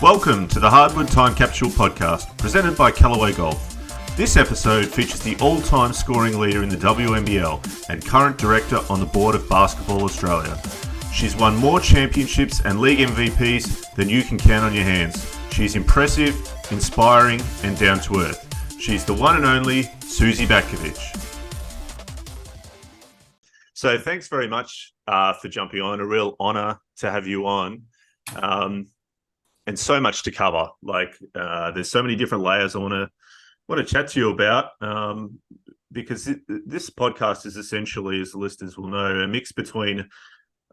Welcome to the Hardwood Time Capsule podcast, presented by Callaway Golf. This episode features the all-time scoring leader in the WNBL and current director on the board of Basketball Australia. She's won more championships and league MVPs than you can count on your hands. She's impressive, inspiring, and down to earth. She's the one and only Suzy Batkovic. So thanks very much for jumping on. A real honour to have you on. And so much to cover. There's so many different layers I want to chat to you about, because this podcast is essentially, as the listeners will know, a mix between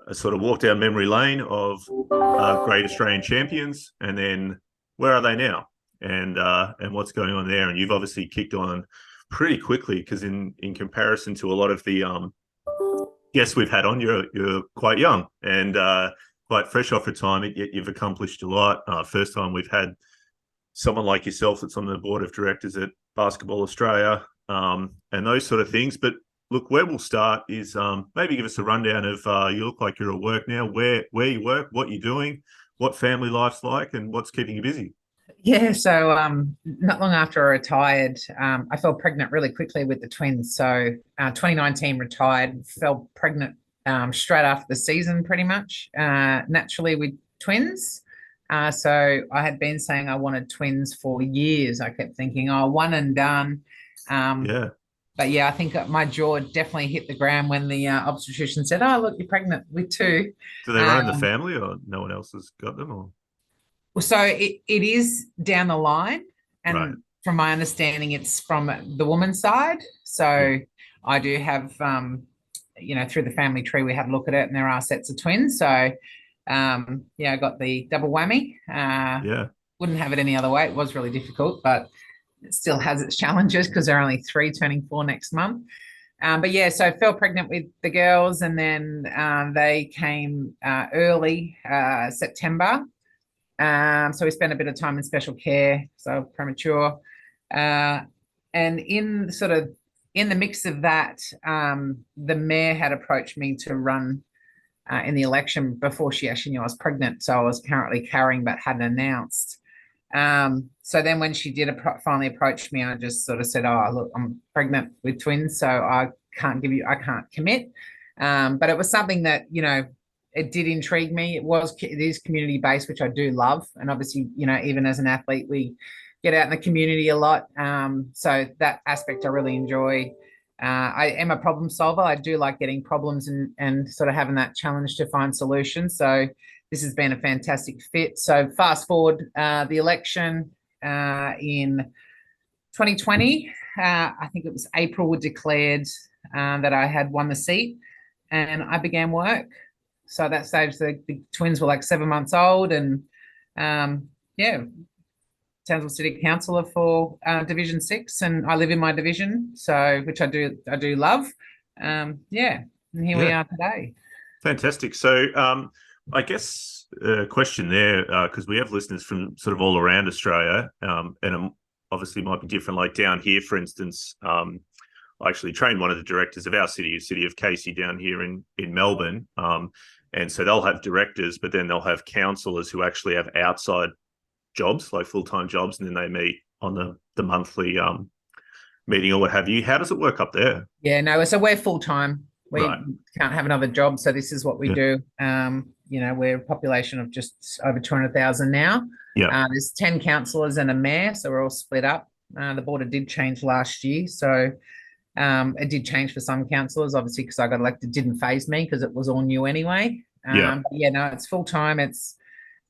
a sort of walk down memory lane of great Australian champions, and then where are they now, and what's going on there. And you've obviously kicked on pretty quickly, because in comparison to a lot of the guests we've had on, you're quite young and quite fresh off retirement, yet you've accomplished a lot. First time we've had someone like yourself that's on the board of directors at Basketball Australia, and those sort of things. But look, where we'll start is maybe give us a rundown of, you look like you're at work now, where you work, what you're doing, what family life's like, and what's keeping you busy. Yeah, so not long after I retired, I fell pregnant really quickly with the twins. So 2019 retired, fell pregnant straight after the season, pretty much, naturally with twins. So I had been saying I wanted twins for years. I kept thinking, oh, one and done. But yeah, I think my jaw definitely hit the ground when the obstetrician said, oh, look, you're pregnant with two. Do they run in the family, or no one else has got them? Or? So it is down the line. And right. From my understanding, it's from the woman's side. So I do have... through the family tree, we had a look at it, and there are sets of twins. So, I got the double whammy. Wouldn't have it any other way. It was really difficult, but it still has its challenges because they're only 3 turning 4 next month. So I fell pregnant with the girls, and then they came early September. So we spent a bit of time in special care, so premature. And in the mix of that, the mayor had approached me to run in the election before she actually knew I was pregnant. So I was currently carrying but hadn't announced. So then when she did finally approach me, I just sort of said, oh, look, I'm pregnant with twins, so I can't commit. But it was something that, it did intrigue me. It is community-based, which I do love. And obviously, even as an athlete, we get out in the community a lot. So that aspect I really enjoy. I am a problem solver. I do like getting problems and sort of having that challenge to find solutions. So this has been a fantastic fit. So fast forward the election in 2020, I think it was April, we declared that I had won the seat, and I began work. So at that stage, the twins were like 7 months old, and Townsville City Councillor for Division 6, and I live in my division, so which I do love. And here we are today. Fantastic. So I guess a question there, because we have listeners from sort of all around Australia, and obviously might be different. Like down here, for instance, I actually trained one of the directors of our city of Casey, down here in Melbourne. And so they'll have directors, but then they'll have councillors who actually have outside jobs, like full-time jobs, and then they meet on the monthly meeting or what have you. How does it work up there? Yeah, no, so we're full-time. We can't have another job, so this is what we do. We're a population of just over 200,000 now. There's 10 councillors and a mayor, so we're all split up. The border did change last year, so it did change for some councillors, obviously, because I got elected. Didn't faze me because it was all new anyway. It's full-time. It's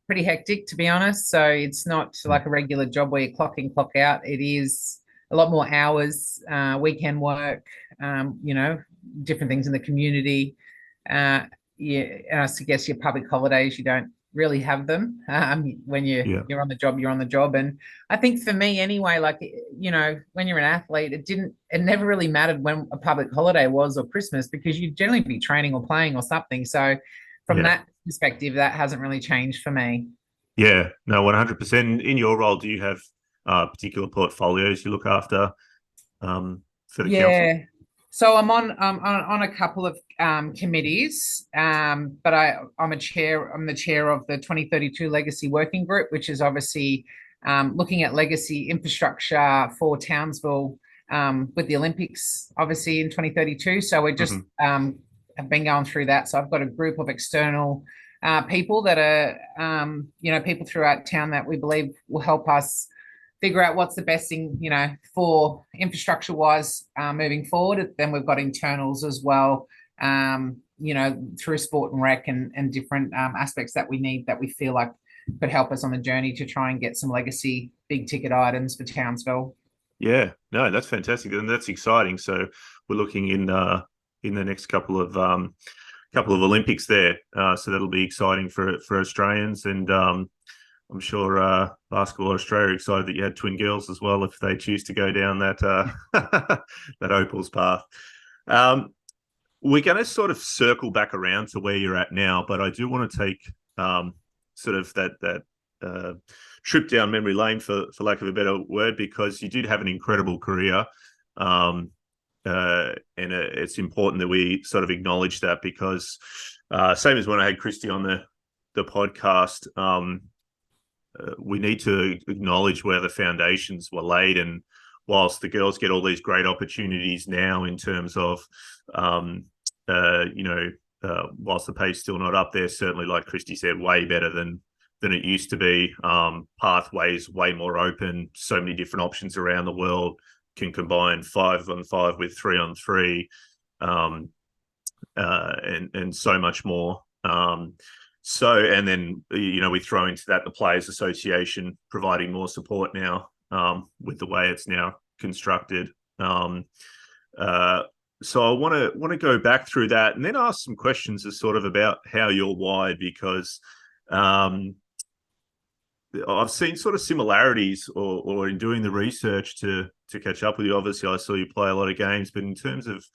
pretty hectic, to be honest. So it's not like a regular job where you clock in, clock out. It is a lot more hours, weekend work, different things in the community. And I suggest your public holidays, you don't really have them. When you're on the job, you're on the job. And I think for me anyway, when you're an athlete, it never really mattered when a public holiday was or Christmas, because you'd generally be training or playing or something. So from that perspective, that hasn't really changed for me. Yeah, no, 100%. In your role, do you have particular portfolios you look after for the council? So I'm on a couple of committees, but I'm a chair. I'm the chair of the 2032 Legacy Working Group, which is obviously looking at legacy infrastructure for Townsville with the Olympics, obviously in 2032. So we're just have been going through that. So I've got a group of external people that are people throughout town that we believe will help us figure out what's the best thing, for infrastructure wise moving forward. Then we've got internals as well, through sport and rec and different aspects that we need that we feel like could help us on the journey to try and get some legacy big ticket items for Townsville. Yeah, no, that's fantastic, and that's exciting. So we're looking in the next couple of Olympics there. So that'll be exciting for Australians, and I'm sure Basketball Australia are excited that you had twin girls as well if they choose to go down that that Opals path. We're going to sort of circle back around to where you're at now, but I do want to take sort of that trip down memory lane, for lack of a better word, because you did have an incredible career. And it's important that we sort of acknowledge that, because same as when I had Christy on the podcast, we need to acknowledge where the foundations were laid. And whilst the girls get all these great opportunities now in terms of, whilst the pay's still not up there, certainly, like Christy said, way better than it used to be. Pathways way more open, so many different options around the world, can combine 5-on-5 with 3-on-3, and so much more. And then, we throw into that the Players Association providing more support now, with the way it's now constructed. So I want to go back through that and then ask some questions as sort of about how you're wired, because I've seen sort of similarities, or in doing the research to catch up with you. Obviously, I saw you play a lot of games, but in terms of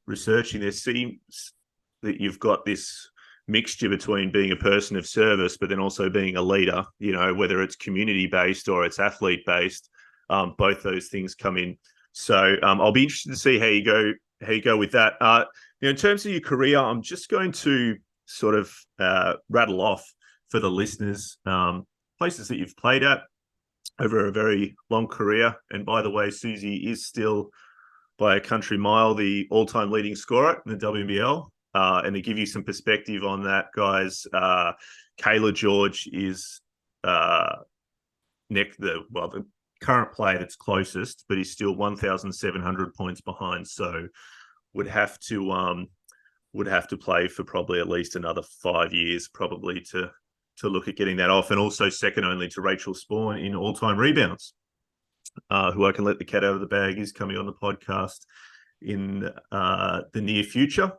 researching, there seems that you've got this mixture between being a person of service, but then also being a leader, whether it's community-based or it's athlete-based. Both those things come in. So I'll be interested to see how you go with that. In terms of your career, I'm just going to sort of rattle off for the listeners places that you've played at over a very long career. And by the way, Suzy is still, by a country mile, the all-time leading scorer in the WNBL. And to give you some perspective on that, guys, Kayla George is the current player that's closest, but he's still 1,700 points behind. So would have to play for probably at least another 5 years, probably to look at getting that off. And also second only to Rachel Spawn in all-time rebounds, who I can let the cat out of the bag, is coming on the podcast in the near future.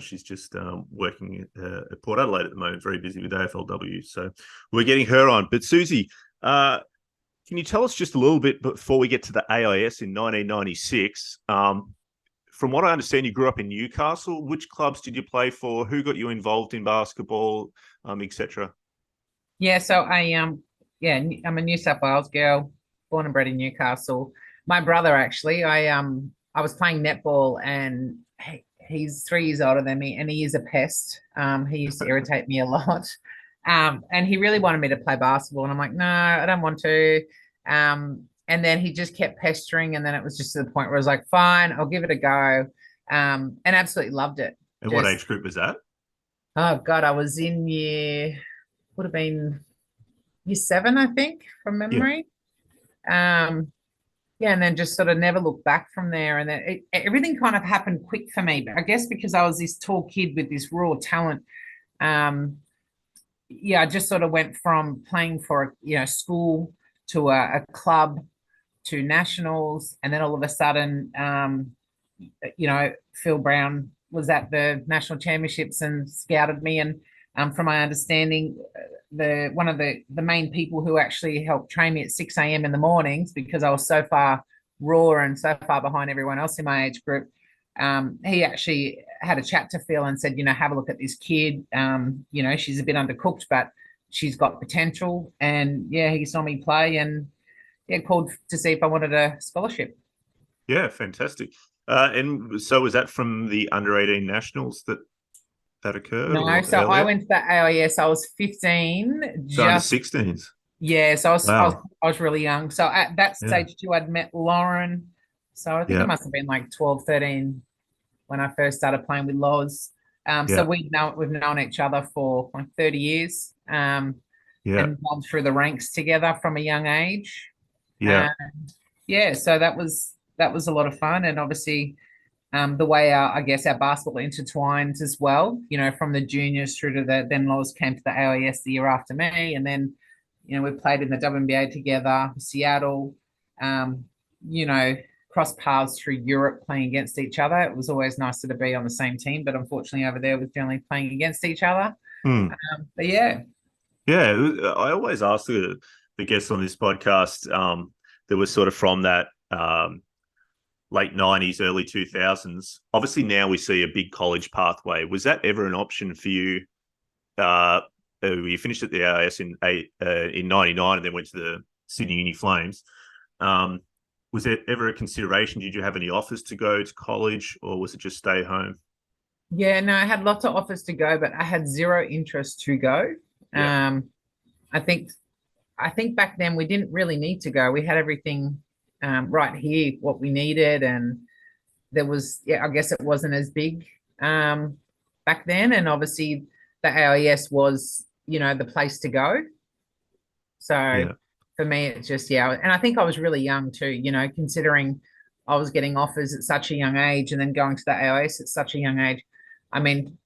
She's just working at Port Adelaide at the moment, very busy with AFLW. So we're getting her on. But Suzy, can you tell us just a little bit before we get to the AIS in 1996? From what I understand, you grew up in Newcastle. Which clubs did you play for? Who got you involved in basketball, etc.? Yeah, so I'm a New South Wales girl, born and bred in Newcastle. My brother, actually, I was playing netball, and he's 3 years older than me, and he is a pest. He used to irritate me a lot. And he really wanted me to play basketball, and I'm like, no, I don't want to. And then he just kept pestering, and then it was just to the point where I was like, fine, I'll give it a go. And absolutely loved it. And what age group was that? Oh God, I was in would have been year 7, I think, from memory. Yeah. And then just sort of never looked back from there. And then everything kind of happened quick for me. But I guess because I was this tall kid with this raw talent, I just sort of went from playing for school to a club to nationals, and then all of a sudden, Phil Brown was at the national championships and scouted me. And from my understanding, one of the main people who actually helped train me at 6 a.m. in the mornings, because I was so far raw and so far behind everyone else in my age group, he actually had a chat to Phil and said, have a look at this kid. She's a bit undercooked, but she's got potential. And he saw me play and called to see if I wanted a scholarship. Yeah, fantastic. And so was that from the under 18 nationals that occurred No, or so I earlier? went to the AIS. I was 15, So under just 16s. yeah. So Wow. I was really young. So at that Yeah. stage too, I'd met Lauren. So I think it Yeah. must have been like 12, 13 when I first started playing with Loz. So Yeah. we've known each other for like 30 years, Yeah. and gone through the ranks together from a young age. Yeah. Uh, yeah, so that was a lot of fun, and obviously the way I guess our basketball intertwines as well. You know, from the juniors through to the then Loz came to the AIS the year after me, and then we played in the WNBA together, Seattle. Um, you know, cross paths through Europe playing against each other. It was always nicer to be on the same team, but unfortunately over there was generally playing against each other. Hmm. But yeah, Yeah. I always ask the guests on this podcast that was sort of from that late 90s, early 2000s. Obviously, now we see a big college pathway. Was that ever an option for you? You finished at the AIS in '99 and then went to the Sydney Uni Flames. Um, was it ever a consideration? Did you have any offers to go to college, or was it just stay home? yeah, no, I had lots of offers to go, but I had zero interest to go. Yeah, Um, I think I think back then we didn't really need to go. We had everything right here, what we needed, and there was, yeah, I guess it wasn't as big back then, and obviously the AIS was, the place to go. So yeah, for me, it's just, yeah, and I think I was really young too, considering I was getting offers at such a young age, and then going to the AIS at such a young age. I mean,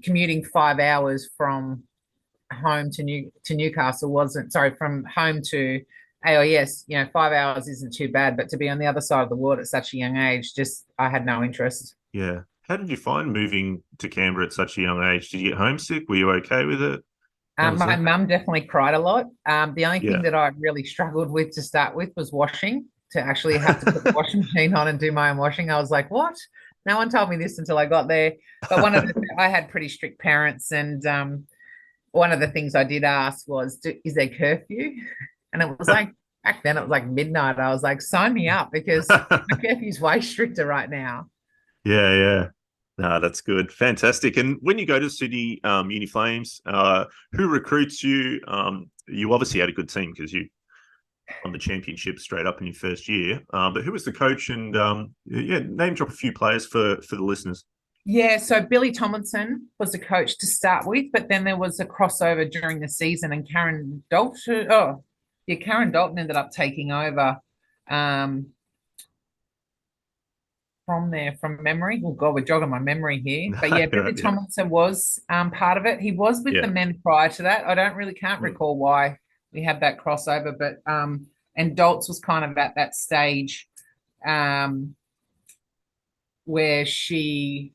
commuting 5 hours from home to Newcastle wasn't, sorry, from home to AIS, 5 hours isn't too bad, but to be on the other side of the world at such a young age, just I had no interest. yeah. How did you find moving to Canberra at such a young age? Did you get homesick? Were you okay with it? How was My that? mum definitely cried a lot. The only thing Yeah. that I really struggled with to start with was washing, to actually have to put the washing machine on and do my own washing. I was like, what? No one told me this until I got there. But I had pretty strict parents, and one of the things I did ask was, is there curfew? And it was like, back then it was like midnight. I was like, sign me up, because my curfew's way stricter right now. Yeah, yeah. No, that's good. Fantastic. And when you go to Sydney Uni Flames, who recruits you? You obviously had a good team because you won the championship straight up in your first year. But who was the coach? And yeah, name drop a few players for the listeners. Yeah, so Billy Tomlinson was the coach to start with, but then there was a crossover during the season, and Karen Dalton. Oh, yeah, Karen Dalton ended up taking over um, from there from memory. Oh God, we're jogging my memory here. But yeah, Billy Yeah, Tomlinson was part of it. He was with the yeah, men prior to that. I don't really can't mm, recall why we had that crossover, but and Daltz was kind of at that stage um, where she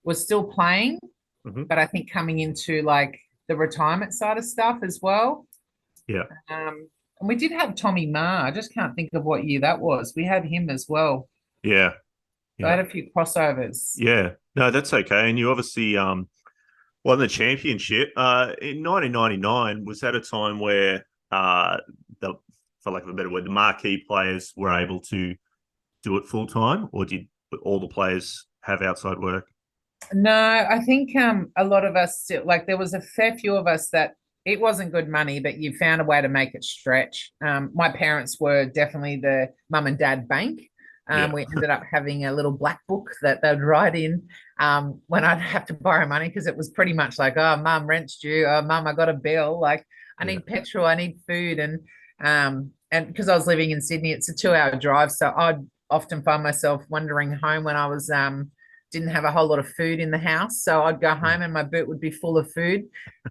was still playing, mhm, but I think coming into like the retirement side of stuff as well. yeah, And we did have Tommy Ma. I just can't think of what year that was. We had him as well. yeah, So I yeah, had a few crossovers. yeah. No, that's okay. And you obviously won the championship. In 1999, was that a time where the, for lack of a better word, the marquee players were able to do it full time, or did all the players have outside work? No, I think a lot of us still, like, there was a fair few of us that it wasn't good money, but you found a way to make it stretch. My parents were definitely the mum and dad bank. Yeah, We ended up having a little black book that they'd write in when I'd have to borrow money, because it was pretty much like, oh, mum, rent's due. Oh, mum, I got a bill. Like, I yeah, need petrol, I need food, and because I was living in Sydney, it's a 2 hour drive, so I'd often find myself wandering home when I was didn't have a whole lot of food in the house. So I'd go mm, home and my boot would be full of food.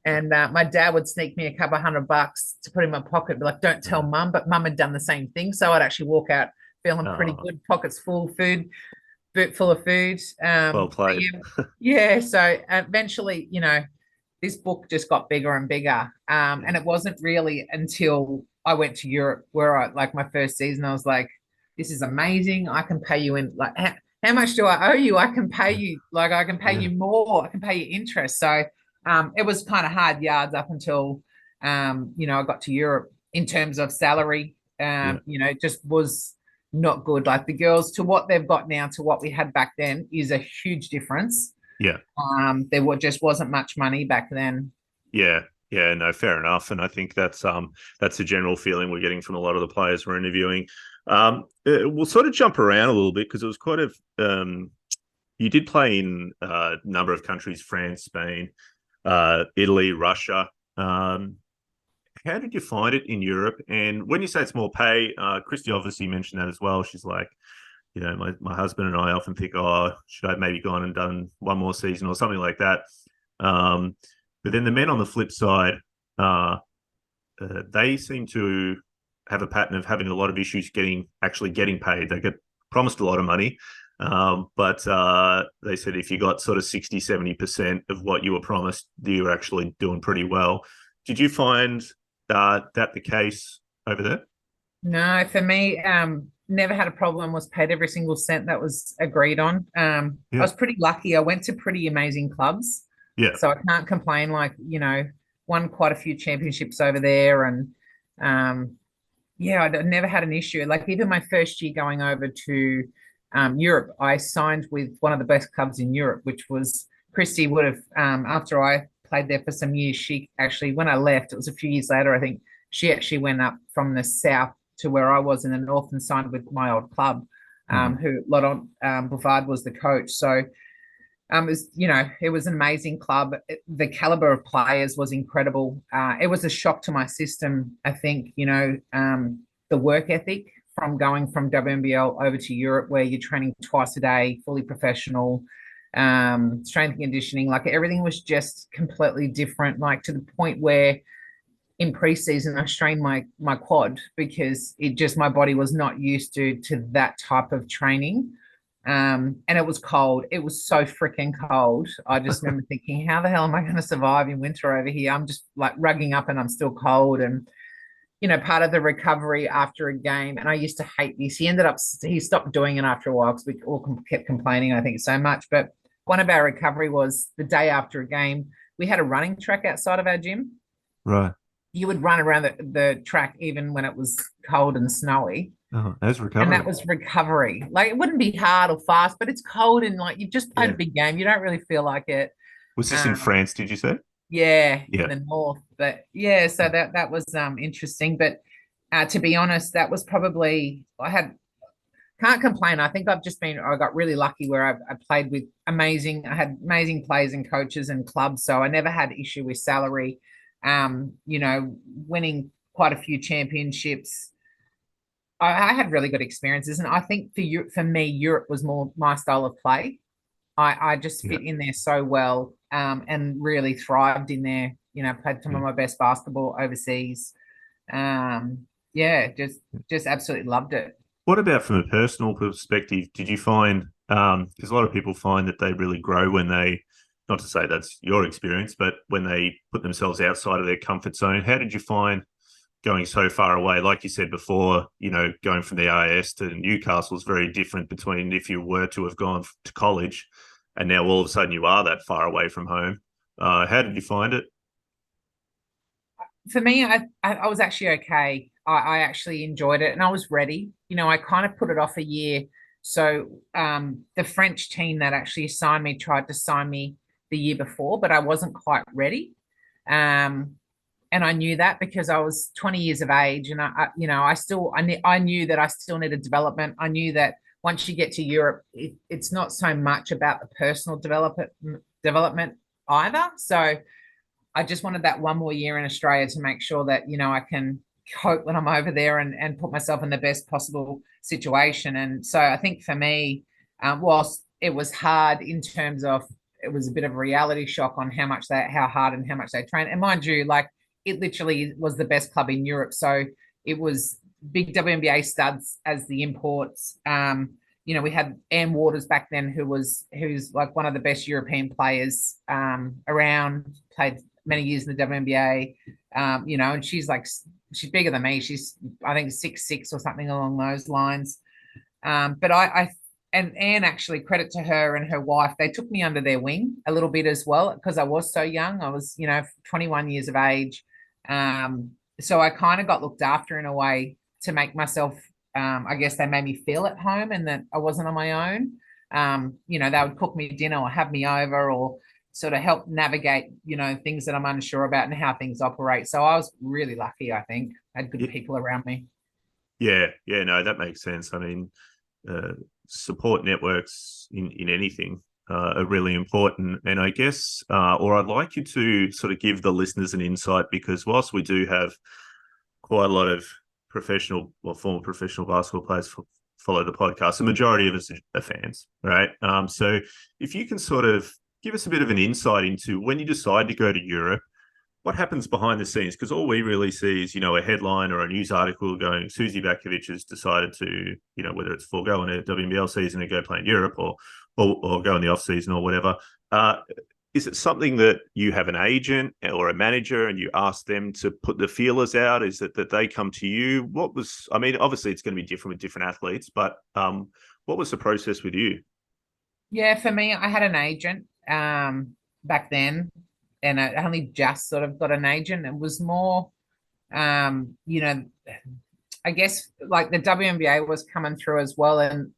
And my dad would sneak me a couple $100 to put in my pocket, be like, don't tell uh, mum. But mum had done the same thing. So I'd actually walk out feeling pretty uh, good, pockets full of food, boot full of food. well But played. yeah, yeah. So eventually, this book just got bigger and bigger. Yeah, And it wasn't really until I went to Europe where like my first season, I was like, this is amazing. I can pay you in, like, how much do I owe you? I can pay you, like, I can pay yeah, you more. I can pay you interest. So it was kind of hard yards up until, I got to Europe in terms of salary. yeah, It just was not good. Like the girls, to what they've got now to what we had back then is a huge difference. Yeah. Just wasn't much money back then. Yeah. Yeah, no, fair enough. And I think that's the general feeling we're getting from a lot of the players we're interviewing. We'll sort of jump around a little bit because it was quite a you did play in a number of countries, France, Spain, Italy, Russia. How did you find it in Europe? And when you say it's more pay, Christy obviously mentioned that as well. She's like, my husband and I often think, oh, should I maybe gone and done one more season or something like that? But then the men on the flip side, they seem to have a pattern of having a lot of issues actually getting paid. They get promised a lot of money, but they said if you got sort of 60, 70% of what you were promised, you were actually doing pretty well. Did you find that the case over there? No, for me, never had a problem, was paid every single cent that was agreed on. I was pretty lucky. I went to pretty amazing clubs. Yeah. So I can't complain, won quite a few championships over there. And I never had an issue. Like even my first year going over to Europe, I signed with one of the best clubs in Europe, which was Christy would have, after I played there for some years, she actually, when I left, it was a few years later, I think she actually went up from the south to where I was in the north and signed with my old club, who Laurent Bouvard was the coach. So it was an amazing club. The caliber of players was incredible. It was a shock to my system, I think, the work ethic from going from WNBL over to Europe, where you're training twice a day, fully professional, strength and conditioning, like everything was just completely different, like to the point where in preseason I strained my quad because my body was not used to that type of training. And it was cold. It was so freaking cold. I just remember thinking, how the hell am I going to survive in winter over here? I'm just like rugging up and I'm still cold. And, part of the recovery after a game, and I used to hate this. He stopped doing it after a while because we all kept complaining, I think, so much. But one of our recovery was the day after a game, we had a running track outside of our gym. Right. You would run around the track even when it was cold and snowy. Oh, that's recovery. And that was recovery. Like it wouldn't be hard or fast, but it's cold and like you've just played a big game. You don't really feel like it. Was this in France, did you say? Yeah, in the north. But yeah, so that was interesting. But to be honest, that was probably can't complain. I think I got really lucky where I played with I had amazing players and coaches and clubs. So I never had issue with salary. Winning quite a few championships. I had really good experiences, and I think for me, Europe was more my style of play. I just fit in there so well, and really thrived in there. Played some of my best basketball overseas. Just absolutely loved it. What about from a personal perspective? Did you find, because a lot of people find that they really grow when they, not to say that's your experience, but when they put themselves outside of their comfort zone. How did you find going so far away? Like you said before, going from the AIS to Newcastle is very different between if you were to have gone to college and now all of a sudden you are that far away from home. How did you find it? For me, I was actually okay. I actually enjoyed it and I was ready. I kind of put it off a year. So the French team that actually signed me tried to sign me the year before, but I wasn't quite ready. And I knew that because I was 20 years of age, and I knew that I still needed development. I knew that once you get to Europe, it's not so much about the personal development either. So I just wanted that one more year in Australia to make sure that I can cope when I'm over there and put myself in the best possible situation. And so I think for me, whilst it was hard in terms of it was a bit of a reality shock on how hard and how much they train. And mind you, like it literally was the best club in Europe. So it was big WNBA studs as the imports. We had Anne Waters back then, who's like one of the best European players around, played many years in the WNBA, and she's bigger than me. She's, I think, 6'6" or something along those lines. But and Anne, actually, credit to her and her wife, they took me under their wing a little bit as well because I was so young. I was, 21 years of age. So I kind of got looked after in a way to make myself I guess they made me feel at home and that I wasn't on my own. You know, they would cook me dinner or have me over or sort of help navigate, you know, things that I'm unsure about and how things operate. So I was really lucky, I think. I had good people around me. Yeah, yeah, no, that makes sense. I mean, support networks in anything are really important. And I guess, or I'd like you to sort of give the listeners an insight, because whilst we do have quite a lot of professional or former professional basketball players follow the podcast, the majority of us are fans, right? So if you can sort of give us a bit of an insight into when you decide to go to Europe, what happens behind the scenes? Because all we really see is, you know, a headline or a news article going, Suzy Batkovic has decided to, you know, whether it's forego a WNBL season and go play in Europe or go in the off season or whatever. Is it something that you have an agent or a manager and you ask them to put the feelers out? Is it that they come to you? I mean, obviously it's going to be different with different athletes, but what was the process with you? Yeah, for me, I had an agent back then, and I only just sort of got an agent. It was more, you know, I guess like the WNBA was coming through as well, and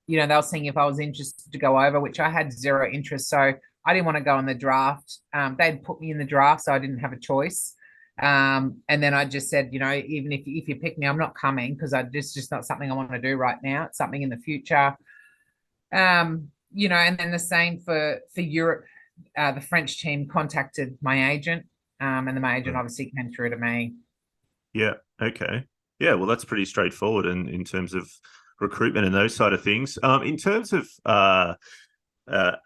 you know they were seeing if I was interested to go over, which I had zero interest. So I didn't want to go in the draft. They'd put me in the draft, so I didn't have a choice. And then I just said, you know, even if you pick me, I'm not coming because it's just not something I want to do right now. It's something in the future. You know, and then the same for Europe. The French team contacted my agent, and then my agent obviously came through to me. Yeah. Okay. Yeah. Well, that's pretty straightforward in terms of recruitment and those side of things. In terms of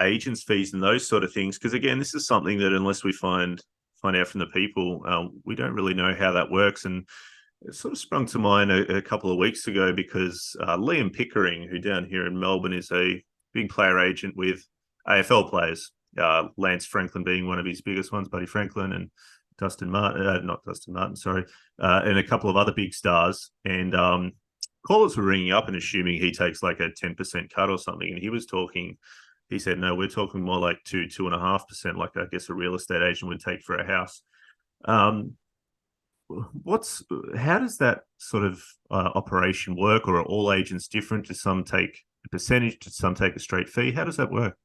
agents' fees and those sort of things, because again, this is something that unless we find out from the people, we don't really know how that works. And it sort of sprung to mind a couple of weeks ago because Liam Pickering, who down here in Melbourne is a big player agent with AFL players, Lance Franklin being one of his biggest ones, Buddy Franklin and Dustin Martin, not Dustin Martin, sorry, and a couple of other big stars. And callers were ringing up and assuming he takes like a 10% cut or something. And he said, no, we're talking more like 2.5%, like I guess a real estate agent would take for a house. How does that sort of operation work, or are all agents different? Do some take a percentage? Do some take a straight fee? How does that work?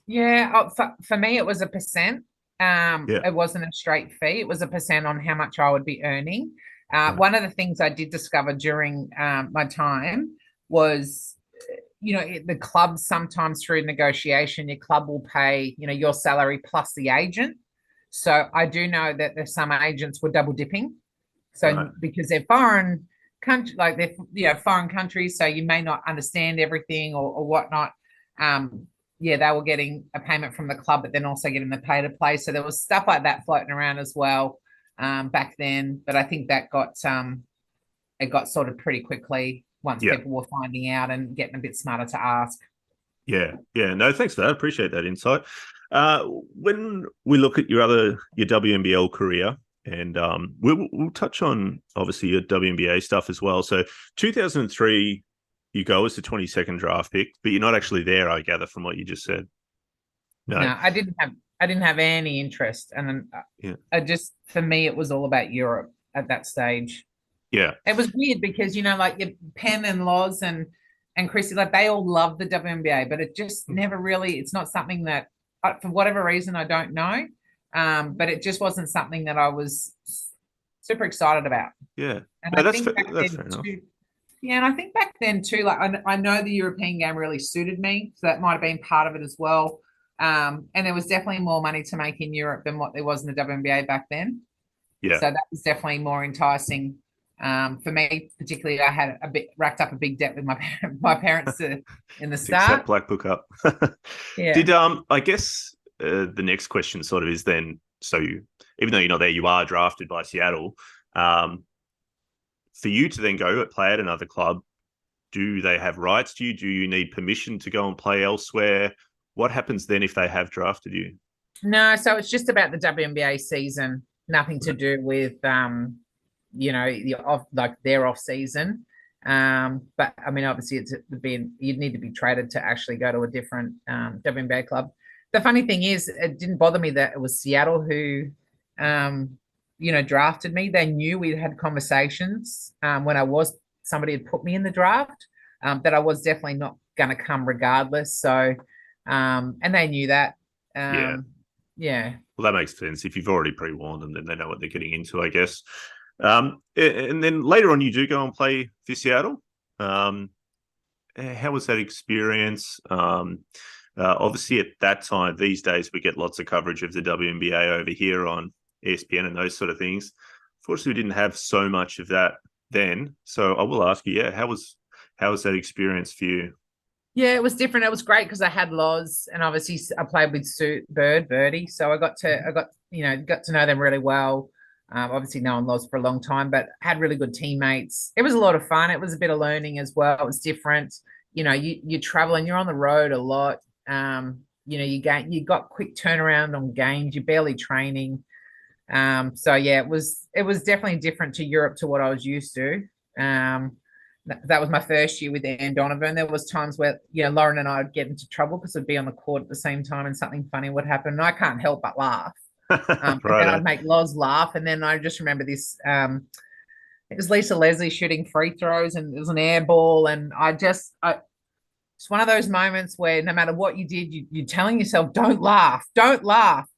Yeah, for me, it was a percent. Yeah. It wasn't a straight fee. It was a percent on how much I would be earning. Right. One of the things I did discover during my time was, you know, the club sometimes through negotiation, your club will pay, you know, your salary plus the agent. So I do know that there's some agents were double dipping. So Right. because they're foreign country, like they're, you know, foreign countries, so you may not understand everything or whatnot. Yeah, they were getting a payment from the club, but then also getting the pay to play. So there was stuff like that floating around as well back then. But I think that it got sorted pretty quickly once Yeah. people were finding out and getting a bit smarter to ask. Yeah. Yeah. No, thanks for that. I appreciate that insight. When we look at your WNBL career, and we'll touch on obviously your WNBA stuff as well. So 2003, you go as the 22nd draft pick, but you're not actually there, I gather, from what you just said. No, I didn't have any interest, and then I just, for me, it was all about Europe at that stage. Yeah. It was weird because, you know, like your Penn and Loz and Chrissy, like they all love the WNBA, but it just never really, it's not something that, for whatever reason, I don't know. But it just wasn't something that I was super excited about. Yeah. And No, I that's think that's fair enough. yeah, and I think back then too, like I know the European game really suited me, so that might have been part of it as well. And there was definitely more money to make in Europe than what there was in the WNBA back then. Yeah. So that was definitely more enticing. For me, particularly, I had racked up a big debt with my parents in the Fix start. that black book up. Yeah. Did I guess the next question sort of is then, so even though you're not there, you are drafted by Seattle. For you to then go play at another club, do they have rights to you? Do you need permission to go and play elsewhere? What happens then if they have drafted you? No, so it's just about the WNBA season, nothing to do with you know, their off season. But I mean, obviously, you'd need to be traded to actually go to a different WNBA club. The funny thing is, it didn't bother me that it was Seattle who, you know, drafted me. They knew we had conversations when I was somebody had put me in the draft, that I was definitely not going to come regardless. So, and they knew that. Yeah. Yeah. Well, that makes sense. If you've already pre-warned them, then they know what they're getting into, I guess. And then later on, you do go and play for Seattle. How was that experience? Obviously, at that time, these days, we get lots of coverage of the WNBA over here on ESPN and those sort of things. Fortunately, we didn't have so much of that then. So I will ask you, yeah, how was that experience for you? Yeah, it was different. It was great because I had Loz, and obviously I played with Birdie, so I got to know them really well. Obviously known Loz for a long time, but had really good teammates. It was a lot of fun. It was a bit of learning as well. It was different. You travel and you're on the road a lot. You got quick turnaround on games. You're barely training. So yeah, it was definitely different to Europe to what I was used to. That was my first year with Anne Donovan. There was times where, Lauren and I would get into trouble because we'd be on the court at the same time and something funny would happen. And I can't help but laugh. And then I'd make Loz laugh. And then I just remember this, it was Lisa Leslie shooting free throws and it was an air ball. And it's one of those moments where no matter what you did, you're telling yourself, don't laugh,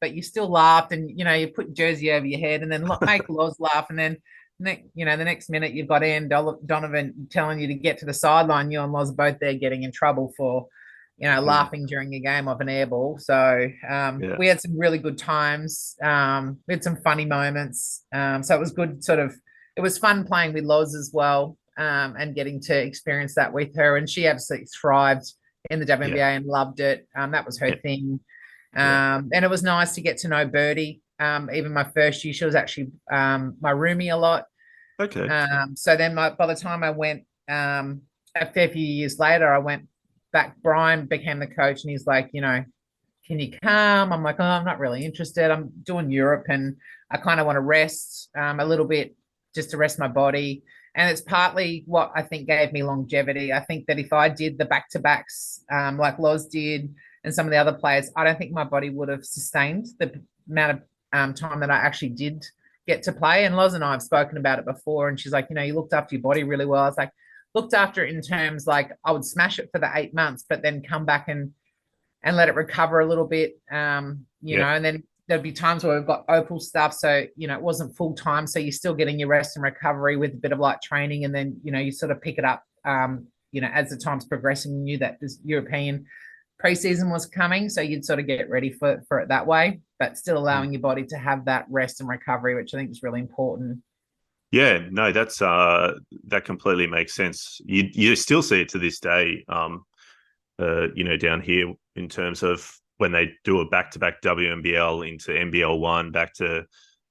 but you still laughed and, you put jersey over your head and then make Loz laugh. And then the next minute you've got Anne Donovan telling you to get to the sideline. You and Loz are both there getting in trouble for, laughing during a game of an air ball. So we had some really good times. We had some funny moments. So it was good. It was fun playing with Loz as well, and getting to experience that with her. And she absolutely thrived in the WNBA and loved it. That was her thing. And it was nice to get to know Birdie. Even my first year, she was actually my roomie a lot. Okay. So then by the time I went, a fair few years later, I went back. Brian became the coach and he's like, can you come? I'm like, oh, I'm not really interested. I'm doing Europe and I kind of want to rest a little bit just to rest my body. And it's partly what I think gave me longevity. I think that if I did the back-to-backs like Loz did and some of the other players, I don't think my body would have sustained the amount of time that I actually did get to play. And Loz and I have spoken about it before. And she's like, you looked after your body really well. I was like, looked after it in terms like I would smash it for the 8 months, but then come back and let it recover a little bit, and then there'd be times where we've got Opal stuff. So, it wasn't full time. So you're still getting your rest and recovery with a bit of light training. And then, you sort of pick it up, as the time's progressing, you knew that this European preseason was coming. So you'd sort of get ready for it that way, but still allowing your body to have that rest and recovery, which I think is really important. Yeah, no, that's that completely makes sense. You still see it to this day, down here in terms of when they do a back-to-back WNBL into NBL one, back to,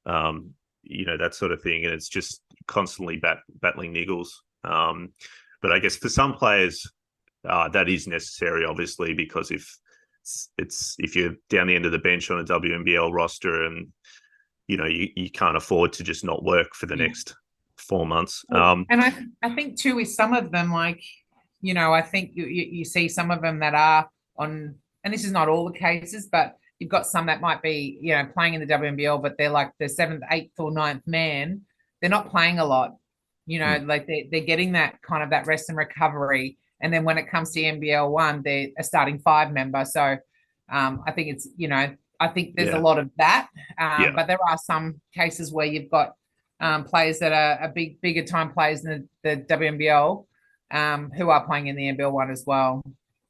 that sort of thing, and it's just constantly battling niggles. But I guess for some players, that is necessary, obviously, because if you're down the end of the bench on a WNBL roster and you can't afford to just not work for the next 4 months. And I think too with some of them, like, I think you see some of them that are on, and this is not all the cases, but you've got some that might be, playing in the WNBL, but they're like the 7th, 8th or 9th man. They're not playing a lot, like they're getting that kind of that rest and recovery. And then when it comes to NBL one, they're a starting 5 member. So I think it's, I think there's a lot of that. But there are some cases where you've got players that are bigger time players in the WNBL who are playing in the NBL one as well.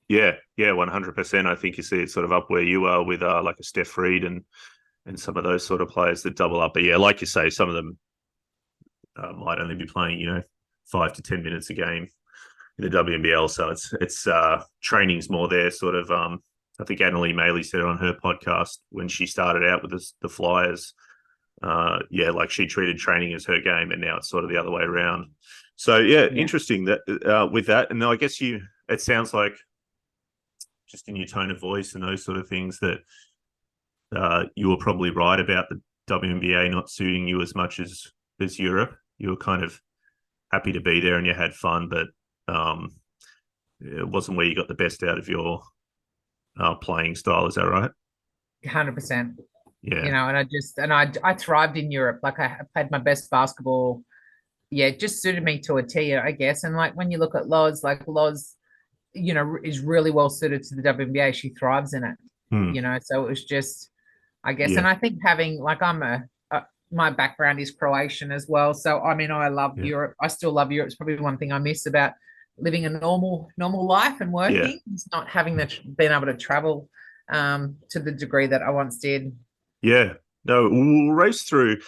Yeah, 100%. I think you see it sort of up where you are with like a Steph Reed and some of those sort of players that double up. But yeah, like you say, some of them might only be playing, 5 to 10 minutes a game in the WNBL. So it's training's more there sort of. I think Annalie Maley said on her podcast when she started out with the Flyers, like she treated training as her game, and now it's sort of the other way around. So interesting that with that. And I guess it sounds like just in your tone of voice and those sort of things that you were probably right about the WNBA not suiting you as much as Europe. You were kind of happy to be there and you had fun, but it wasn't where you got the best out of your playing style. Is that right? 100%. Yeah. And I thrived in Europe. Like I played my best basketball yeah, it just suited me to a T, I guess. And like when you look at Loz, like Loz, is really well suited to the WNBA. She thrives in it, Hmm. So it was just, I guess, Yeah. and I think having like my background is Croatian as well. So I mean, I love Yeah. Europe. I still love Europe. It's probably one thing I miss about living a normal life and Yeah. working. It's not having been able to travel to the degree that I once did. Yeah. No, we'll race through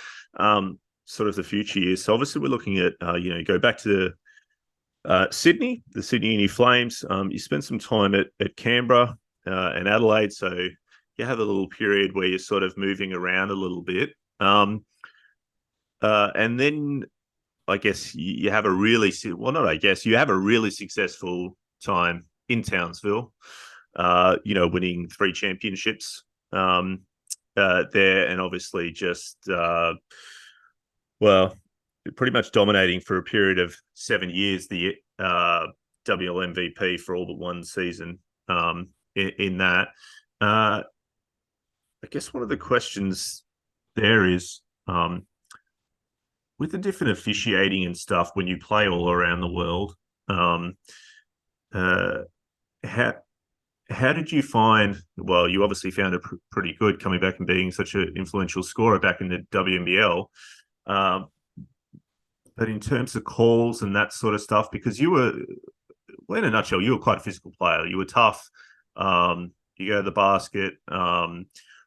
sort of the future years. So obviously we're looking at go back to Sydney, the Sydney Uni Flames. You spent some time at Canberra and Adelaide, so you have a little period where you're sort of moving around a little bit. And then I guess you have a really not I guess you have a really successful time in Townsville. Winning 3 championships there, and obviously just pretty much dominating for a period of 7 years the WL MVP for all but one season in that. I guess one of the questions there is with the different officiating and stuff when you play all around the world, uh, how did you find? Well, you obviously found it pretty good coming back and being such an influential scorer back in the WNBL. But in terms of calls and that sort of stuff, because well, in a nutshell, you were quite a physical player. You were tough. You go to the basket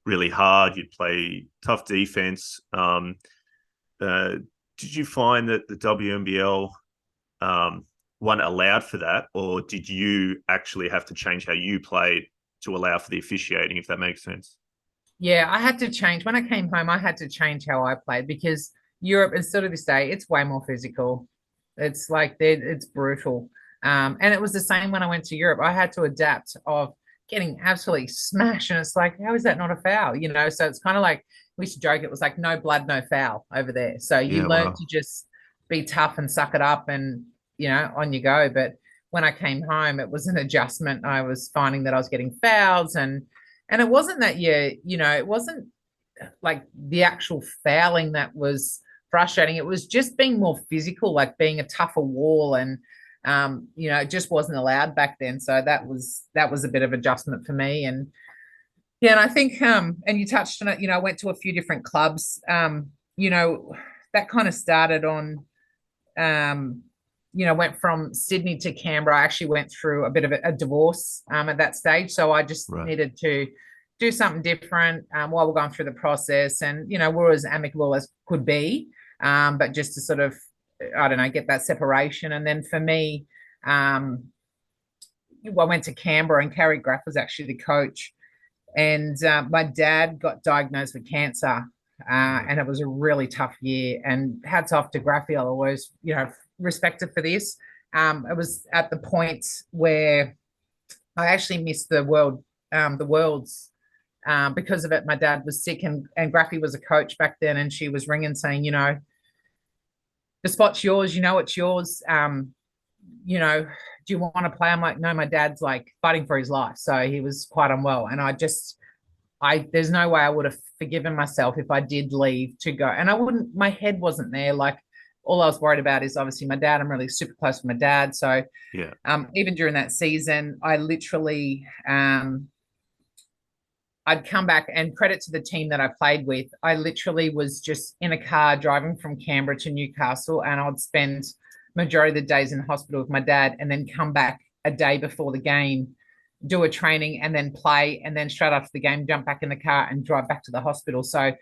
really hard. You'd play tough defense. Did you find that the WNBL one allowed for that, or did you actually have to change how you played to allow for the officiating, if that makes sense? Yeah, I had to change. When I came home, I had to change how I played because Europe, and sort of this day, it's way more physical. It's like it's brutal. And it was the same when I went to Europe. I had to adapt of getting absolutely smashed. And it's like, how is that not a foul? So it's kind of like we used to joke, it was like no blood, no foul over there. So you Yeah, learn wow. to just be tough and suck it up and on you go. But when I came home, it was an adjustment. I was finding that I was getting fouls and it wasn't that it wasn't like the actual fouling that was frustrating. It was just being more physical, like being a tougher wall, and it just wasn't allowed back then. So that was a bit of adjustment for me. And yeah, and I think and you touched on it. I went to a few different clubs. That kind of started on went from Sydney to Canberra. I actually went through a bit of a divorce at that stage. So I just Right. needed to do something different while we're going through the process. And, we're as amicable as could be, but just to sort of, I don't know, get that separation. And then for me, I went to Canberra and Carrie Graff was actually the coach. And my dad got diagnosed with cancer. And it was a really tough year. And hats off to Graffy. I'll always, respected for this. It was at the point where I actually missed the worlds because of it. My dad was sick, and Graffy was a coach back then, and she was ringing saying, the spot's yours. It's yours. Do you want to play? I'm like, no, my dad's like fighting for his life, so he was quite unwell, and there's no way I would have forgiven myself if I did leave to go. And I wouldn't, my head wasn't there. Like all I was worried about is obviously my dad. I'm really super close with my dad. So Yeah. even during that season, I literally, I'd come back, and credit to the team that I played with. I literally was just in a car driving from Canberra to Newcastle, and I'd spend majority of the days in hospital with my dad, and then come back a day before the game, do a training, and then play, and then straight after the game, jump back in the car and drive back to the hospital. So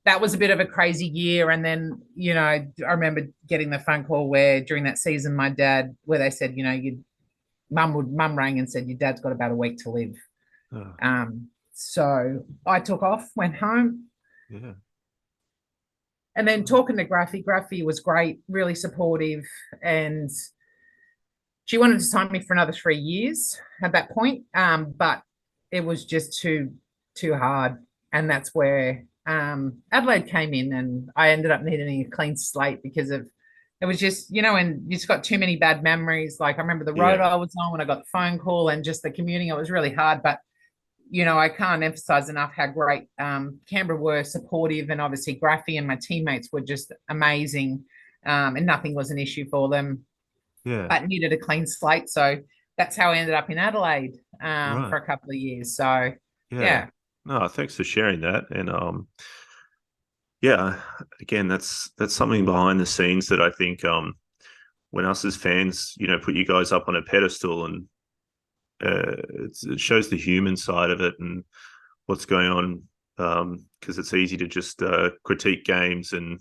that was a bit of a crazy year. And then, I remember getting the phone call where during that season, my dad, where they said, mum rang and said, your dad's got about a week to live. Oh, So I took off, went home. yeah. And then talking to Graffy was great, really supportive. And she wanted to sign me for another 3 years at that point. But it was just too hard. And that's where Adelaide came in, and I ended up needing a clean slate because of it was just, and you just got too many bad memories. Like I remember the road Yeah. I was on when I got the phone call, and just the commuting, it was really hard. But I can't emphasize enough how great Canberra were supportive, and obviously Graffy and my teammates were just amazing. and nothing was an issue for them, Yeah. but needed a clean slate. So that's how I ended up in Adelaide for Right. a couple of years. So Yeah. yeah. No, thanks for sharing that. And yeah, again, that's something behind the scenes that I think when us as fans, put you guys up on a pedestal, and it shows the human side of it and what's going on, because it's easy to just critique games and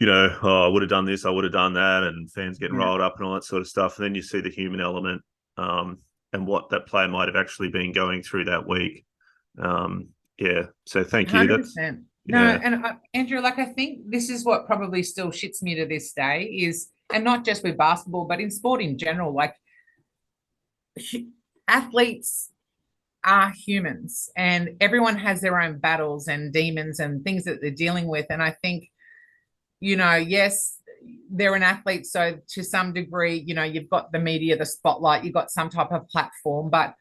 oh, I would have done this, I would have done that, and fans getting Yeah. riled up and all that sort of stuff. And then you see the human element, and what that player might have actually been going through that week. Yeah, so thank you. That's 100%. No, yeah, and Andrew, like I think this is what probably still shits me to this day is, and not just with basketball, but in sport in general, like athletes are humans and everyone has their own battles and demons and things that they're dealing with. And I think, yes, they're an athlete. So to some degree, you've got the media, the spotlight, you've got some type of platform. But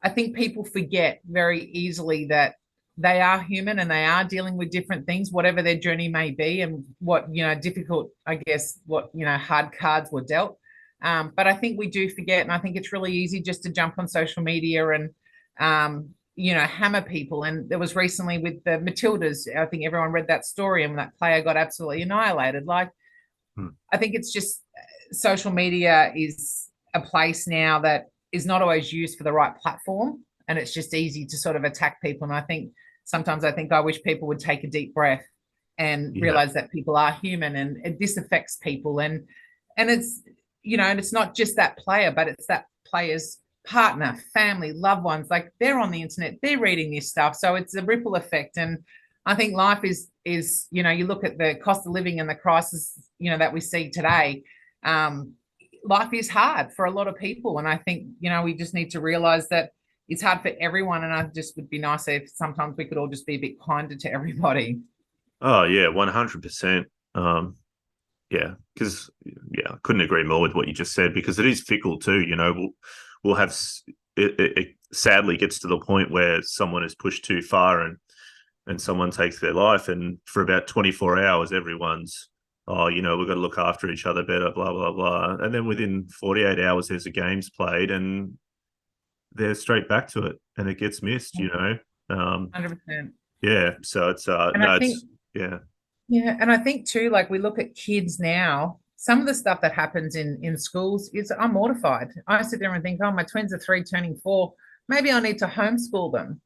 I think people forget very easily that they are human and they are dealing with different things, whatever their journey may be, and what, difficult, I guess, what, hard cards were dealt. But I think we do forget, and I think it's really easy just to jump on social media and, hammer people. And there was recently with the Matildas, I think everyone read that story, and that player got absolutely annihilated. Like, I think it's just social media is a place now that is not always used for the right platform, and it's just easy to sort of attack people. And I think sometimes I wish people would take a deep breath and yeah, realize that people are human, and this affects people. And it's, and it's not just that player, but it's that player's partner, family, loved ones. Like, they're on the internet, they're reading this stuff, so it's a ripple effect. And I think life is you look at the cost of living and the crisis that we see today. Life is hard for a lot of people, and I think we just need to realize that it's hard for everyone. And I just would be nice if sometimes we could all just be a bit kinder to everybody. oh yeah, 100%. Yeah, because I couldn't agree more with what you just said, because it is fickle too. We'll have it sadly gets to the point where someone is pushed too far, and someone takes their life, and for about 24 hours everyone's, oh, we've got to look after each other better, blah blah blah, and then within 48 hours there's a game's played and they're straight back to it, and it gets missed. 100%. Yeah, so it's And I no, think, it's yeah, yeah, and I think too, like, we look at kids now, some of the stuff that happens in schools is, I'm mortified. I sit there and think, oh, my twins are 3 turning 4. Maybe I need to homeschool them,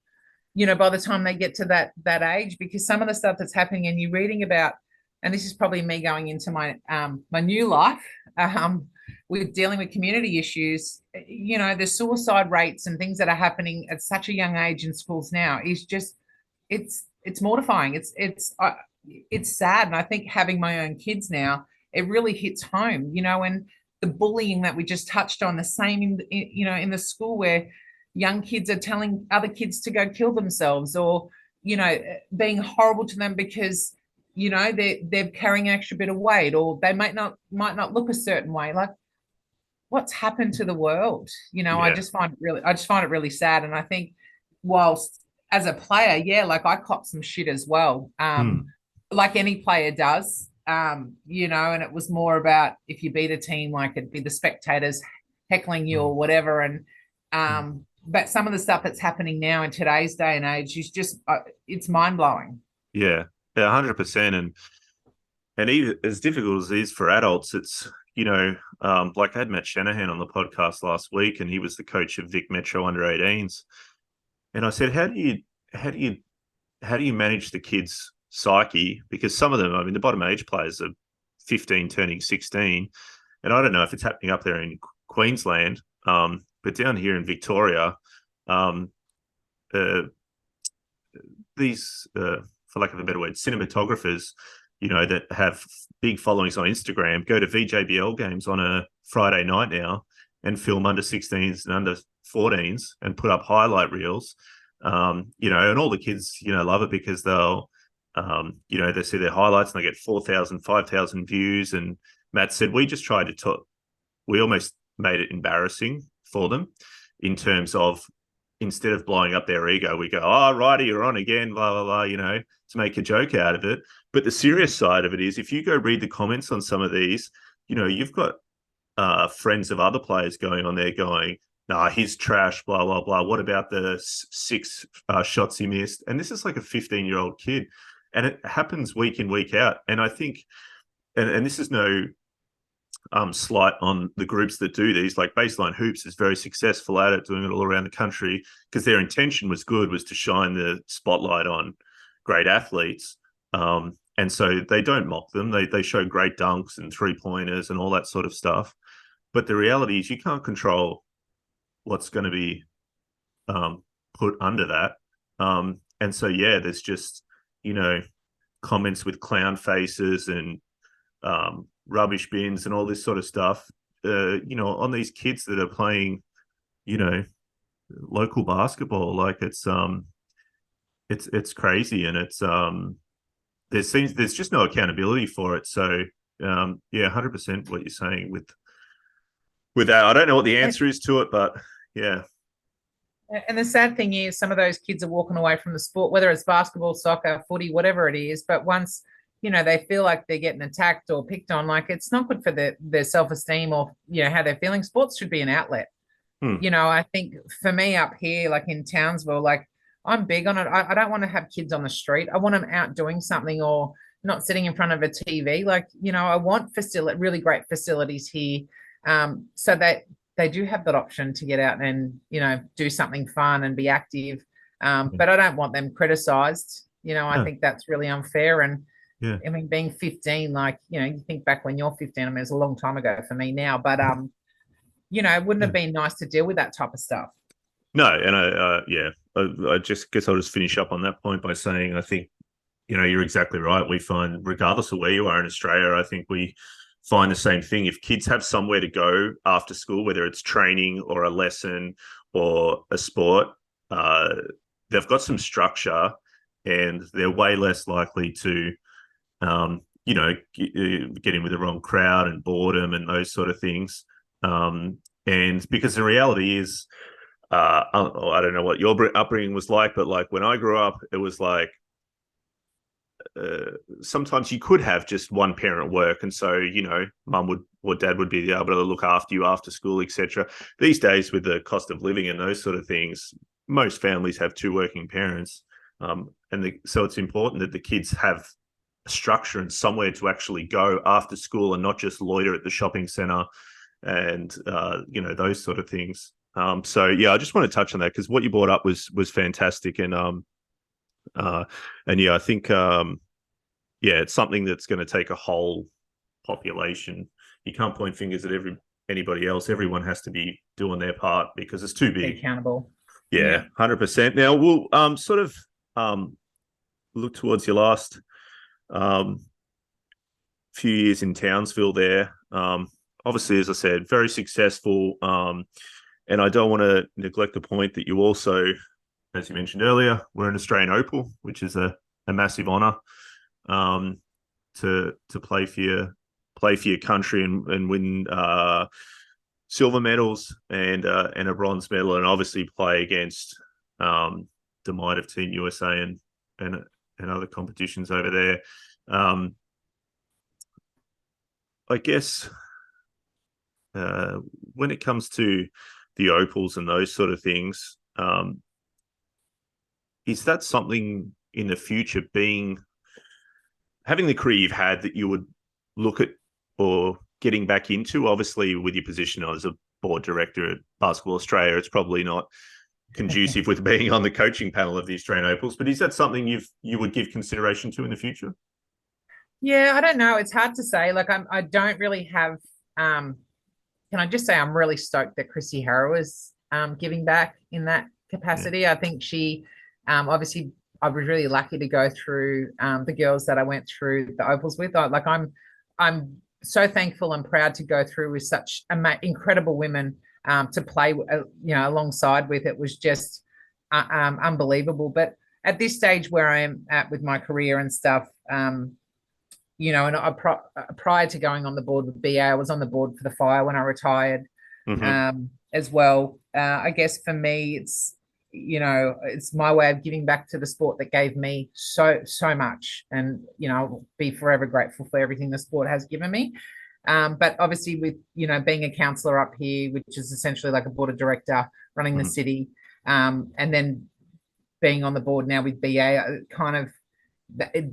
by the time they get to that age, because some of the stuff that's happening, and you're reading about, and this is probably me going into my new life, with dealing with community issues, the suicide rates and things that are happening at such a young age in schools now is just, it's mortifying. It's sad. And I think having my own kids now, it really hits home, and the bullying that we just touched on, the same in the school, where young kids are telling other kids to go kill themselves, or being horrible to them because they're carrying an extra bit of weight, or they might not look a certain way. Like, what's happened to the world? I yeah, just find it really sad. And I think, whilst as a player, yeah, like, I copped some shit as well, like any player does, and it was more about, if you beat a team, like, it'd be the spectators heckling you or whatever. And but some of the stuff that's happening now in today's day and age is just, it's mind-blowing. yeah, 100%. And even as difficult as it is for adults, it's like I had Matt Shanahan on the podcast last week, and he was the coach of Vic Metro under-18s, and I said, how do you manage the kids' psyche? Because some of them, I mean, the bottom age players are 15 turning 16, and I don't know if it's happening up there in Queensland, but down here in Victoria, um, uh, these, for lack of a better word, cinematographers, that have big followings on Instagram, go to VJBL games on a Friday night now and film under 16s and under 14s and put up highlight reels, and all the kids, love it, because they'll, they see their highlights and they get 4,000, 5,000 views. And Matt said, we just tried to talk, we almost made it embarrassing for them in terms of instead of blowing up their ego, we go, oh, righty, you're on again, blah, blah, blah, you know, to make a joke out of it. But the serious side of it is if you go read the comments on some of these, you know, you've got friends of other players going on there going, nah, he's trash, blah, blah, blah. What about the six shots he missed? And this is like a 15-year-old kid. And it happens week in, week out. And I think, and this is no slight on the groups that do these, like Baseline Hoops is very successful at it, doing it all around the country because their intention was good, was to shine the spotlight on great athletes. And so they don't mock them. They show great dunks and three-pointers and all that sort of stuff. But the reality is you can't control what's going to be put under that. And so, yeah, there's just, you know, comments with clown faces and rubbish bins and all this sort of stuff, you know, on these kids that are playing, you know, local basketball. Like it's crazy. And it's, there's just no accountability for it. So, yeah, 100% what you're saying with that. I don't know what the answer is to it, but yeah. And the sad thing is some of those kids are walking away from the sport, whether it's basketball, soccer, footy, whatever it is. But once, you know, they feel like they're getting attacked or picked on, like it's not good for their self-esteem or, you know, how they're feeling. Sports should be an outlet. You know, I think for me up here, like in Townsville, like I'm big on it. I don't want to have kids on the street. I want them out doing something or not sitting in front of a TV. Like, you know, I want really great facilities here, so that they do have that option to get out and, you know, do something fun and be active. But I don't want them criticized. You know, I think that's really unfair. And I mean, being 15, like, you know, you think back when you're 15, I mean, it's a long time ago for me now, but, you know, it wouldn't have been nice to deal with that type of stuff. No, and I just guess I'll just finish up on that point by saying I think, you know, you're exactly right. We find, regardless of where you are in Australia, I think we find the same thing. If kids have somewhere to go after school, whether it's training or a lesson or a sport, they've got some structure and they're way less likely to, you know, get in with the wrong crowd and boredom and those sort of things. And because the reality is, I don't know what your upbringing was like, but like when I grew up, it was like sometimes you could have just one parent work, and so, you know, mum would or dad would be able to look after you after school, etc. These days, with the cost of living and those sort of things, most families have two working parents, so it's important that the kids have a structure and somewhere to actually go after school and not just loiter at the shopping centre and you know, those sort of things. So yeah, I just want to touch on that because what you brought up was fantastic, and yeah, I think yeah, it's something that's going to take a whole population. You can't point fingers at anybody else. Everyone has to be doing their part because it's too big. Be accountable. Yeah, 100%. Now we'll sort of look towards your last few years in Townsville there. Obviously, as I said, very successful. And I don't want to neglect the point that you also, as you mentioned earlier, were an Australian Opal, which is a massive honour to play for your country and win silver medals and a bronze medal, and obviously play against the might of Team USA and other competitions over there. I guess when it comes to the opals and those sort of things, is that something in the future, having the career you've had, that you would look at or getting back into? Obviously, with your position as a board director at Basketball Australia, it's probably not conducive with being on the coaching panel of the Australian Opals, but is that something you would give consideration to in the future? Yeah, I don't know. It's hard to say. Like I don't really have. Can I just say I'm really stoked that Chrissy Harrow is giving back in that capacity. Yeah. I think she obviously, I was really lucky to go through the girls that I went through the Opals with. I'm so thankful and proud to go through with such incredible women to play, you know, alongside with. It was just unbelievable. But at this stage where I am at with my career and stuff, you know, and prior to going on the board with BA, I was on the board for the Fire when I retired as well. I guess for me, it's my way of giving back to the sport that gave me so much, and I'll be forever grateful for everything the sport has given me. But obviously with being a councillor up here, which is essentially like a board of director running the city, and then being on the board now with BA, kind of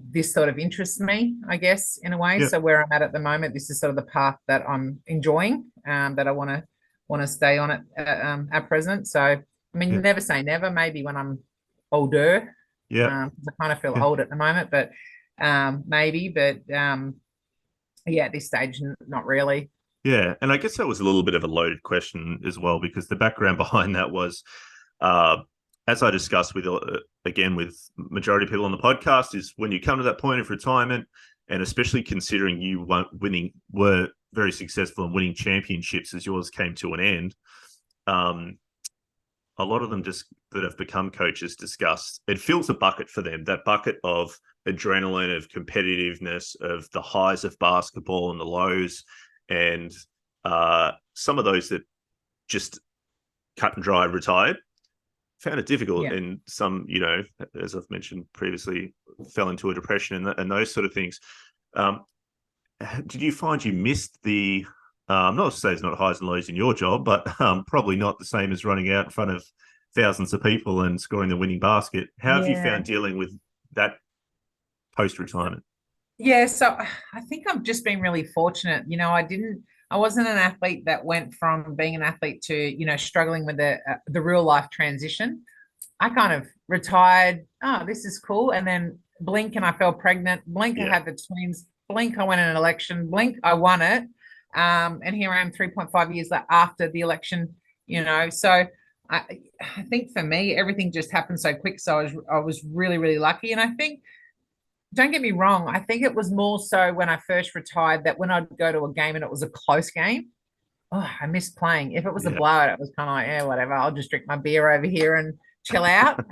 this sort of interests me, I guess, in a way. Yep. So where I'm at the moment, this is sort of the path that I'm enjoying, that I want to stay on at present. So I mean, Yep. never say never. Maybe when I'm older, Yeah. I kind of feel Yeah. old at the moment, but maybe. But yeah, at this stage, not really. Yeah, and I guess that was a little bit of a loaded question as well, because the background behind that was, uh, as I discussed with again with majority of people on the podcast, is when you come to that point of retirement, and especially considering you were very successful in winning championships as yours came to an end. A lot of them just that have become coaches discuss it fills a bucket for them, that bucket of adrenaline, of competitiveness, of the highs of basketball and the lows. And some of those that just cut and dry retired found it difficult. Yeah. And some, as I've mentioned previously, fell into a depression and those sort of things. Did you find you missed the, not to say it's not highs and lows in your job, but probably not the same as running out in front of thousands of people and scoring the winning basket. How have you found dealing with that post-retirement? Yeah, so I think I've just been really fortunate. I wasn't an athlete that went from being an athlete to, struggling with the real life transition. I kind of retired. Oh, this is cool. And then blink and I fell pregnant. Blink, I had the twins. Blink, I went in an election. Blink, I won it. And here I am 3.5 years after the election, So I think for me, everything just happened so quick. So I was really, really lucky. And I think, don't get me wrong, I think it was more so when I first retired that when I'd go to a game and it was a close game, I missed playing. If it was a blowout, it was kind of like, yeah, whatever, I'll just drink my beer over here and chill out.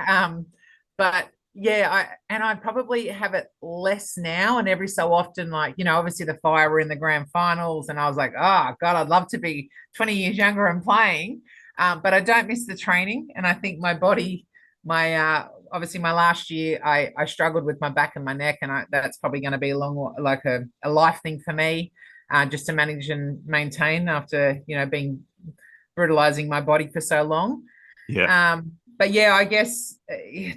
But yeah, I probably have it less now. And every so often, obviously the Fire were in the grand finals and I was like, oh God, I'd love to be 20 years younger and playing. But I don't miss the training. And I think my body, obviously my last year, I struggled with my back and my neck, and that's probably going to be a life thing for me, just to manage and maintain after being brutalizing my body for so long. But yeah, I guess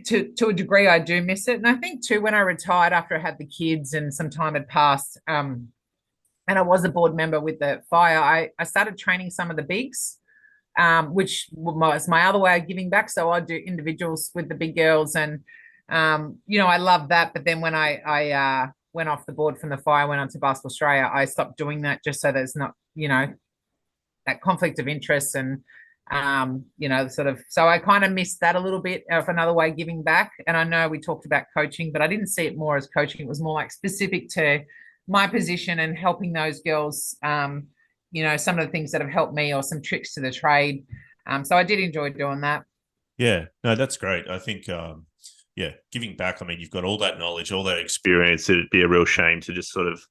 to a degree I do miss it, and I think too when I retired after I had the kids and some time had passed, and I was a board member with the Fire, I started training some of the bigs, which was my other way of giving back. So I do individuals with the big girls, and I love that. But then when I went off the board from the Fire, went on to Basketball Australia, I stopped doing that just so there's not that conflict of interest, and sort of. So I kind of missed that a little bit of another way of giving back. And I know we talked about coaching, but I didn't see it more as coaching. It was more like specific to my position and helping those girls. Some of the things that have helped me, or some tricks to the trade. So I did enjoy doing that. Yeah, no, that's great. I think, giving back, I mean, you've got all that knowledge, all that experience. It'd be a real shame to just sort of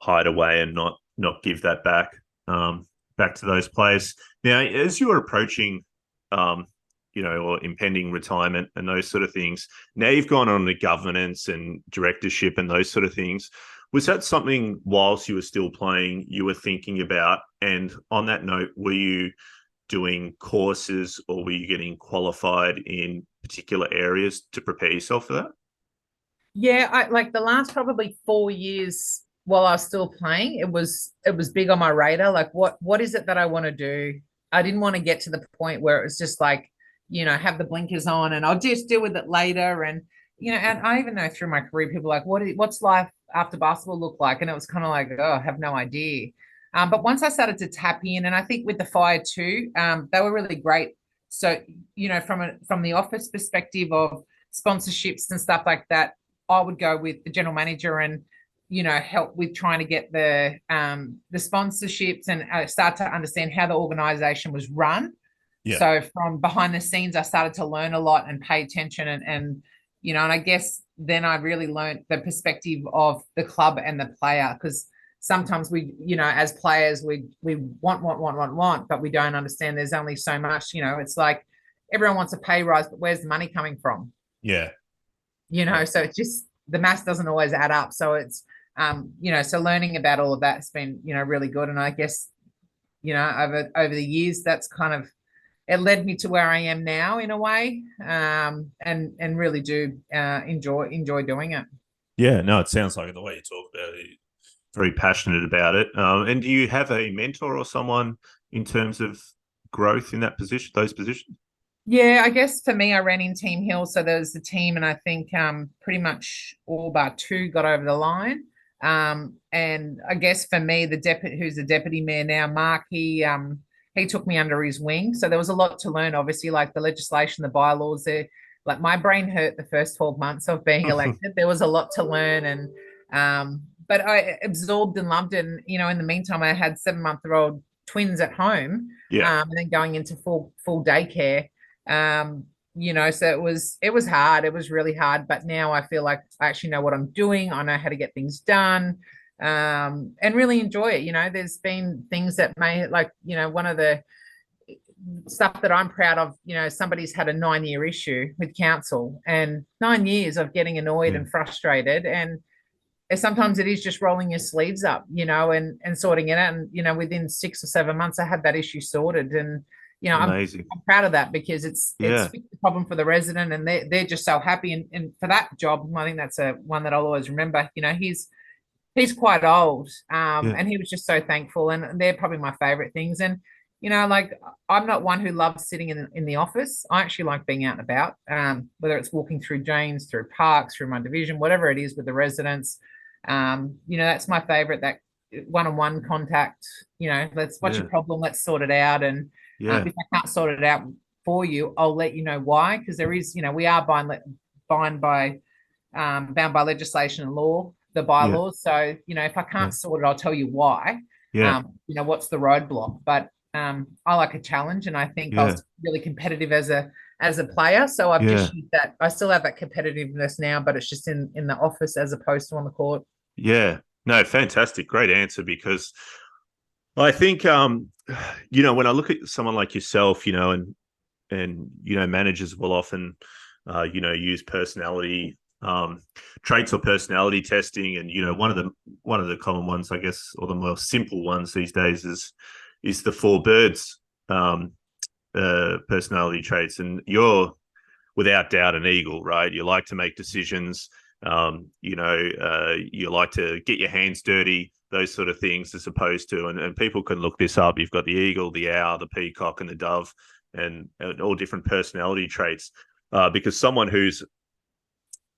hide away and not give that back to those players. Now, as you are approaching, or impending retirement and those sort of things, now you've gone on to governance and directorship and those sort of things. Was that something whilst you were still playing you were thinking about? And on that note, were you doing courses or were you getting qualified in particular areas to prepare yourself for that? Yeah, I like the last probably 4 years while I was still playing, it was big on my radar. Like what is it that I want to do? I didn't want to get to the point where it was just like, have the blinkers on and I'll just deal with it later. And and I even know through my career, people are like, what's life after basketball look like? And it was kind of like, oh, I have no idea. But once I started to tap in, and I think with the Fire too, they were really great. So, from the office perspective of sponsorships and stuff like that, I would go with the general manager and, help with trying to get the sponsorships and start to understand how the organization was run. Yeah. So from behind the scenes, I started to learn a lot and pay attention, and I guess then I really learned the perspective of the club and the player, because sometimes we, as players, we want, but we don't understand there's only so much, it's like everyone wants a pay rise, but where's the money coming from? Yeah. So it's just the math doesn't always add up. So it's so learning about all of that's been, really good. And I guess, over the years, that's kind of it led me to where I am now in a way. And really do enjoy doing it. Yeah, no, it sounds like the way you talk about it, very passionate about it. And do you have a mentor or someone in terms of growth in that position, those positions? Yeah, I guess for me, I ran in Team Hill, so there was the team, and I think pretty much all but two got over the line. And I guess for me, the deputy, who's the deputy mayor now, Mark, he took me under his wing, so there was a lot to learn. Obviously, like the legislation, the bylaws. There, like my brain hurt the first 12 months of being elected. There was a lot to learn, and but I absorbed and loved it. And in the meantime, I had 7-month-old twins at home, Yeah, and then going into full daycare. So it was hard. It was really hard. But now I feel like I actually know what I'm doing. I know how to get things done, and really enjoy it. There's been things that may one of the stuff that I'm proud of. Somebody's had a 9-year issue with council, and 9 years of getting annoyed yeah. and frustrated, and sometimes it is just rolling your sleeves up, and sorting it out. And within 6 or 7 months, I had that issue sorted, and Amazing. I'm proud of that because it's Yeah, fixed the problem for the resident, and they're just so happy. And for that job, I think that's one that I'll always remember. He's quite old, yeah, and he was just so thankful, and they're probably my favorite things. And like I'm not one who loves sitting in the office. I actually like being out and about, whether it's walking through James, through parks, through my division, whatever it is with the residents. That's my favorite. That one-on-one contact. What's yeah, your problem? Let's sort it out. And yeah, if I can't sort it out for you, I'll let you know why. Because there is, we are bound by legislation and law, the yeah, bylaws. So, if I yeah, can't sort it, I'll tell you why. yeah, What's the roadblock? But I like a challenge, and I think I yeah, was really competitive as a player. So I've yeah, just used that. I still have that competitiveness now, but it's just in the office as opposed to on the court. yeah. No, fantastic. Great answer because I think when I look at someone like yourself, and managers will often use personality traits or personality testing, and one of the common ones, I guess, or the most simple ones these days is the four birds personality traits. And you're without doubt an eagle, right? You like to make decisions. You like to get your hands dirty, those sort of things, as opposed to, and people can look this up. You've got the eagle, the owl, the peacock, and the dove, and all different personality traits. Because someone who's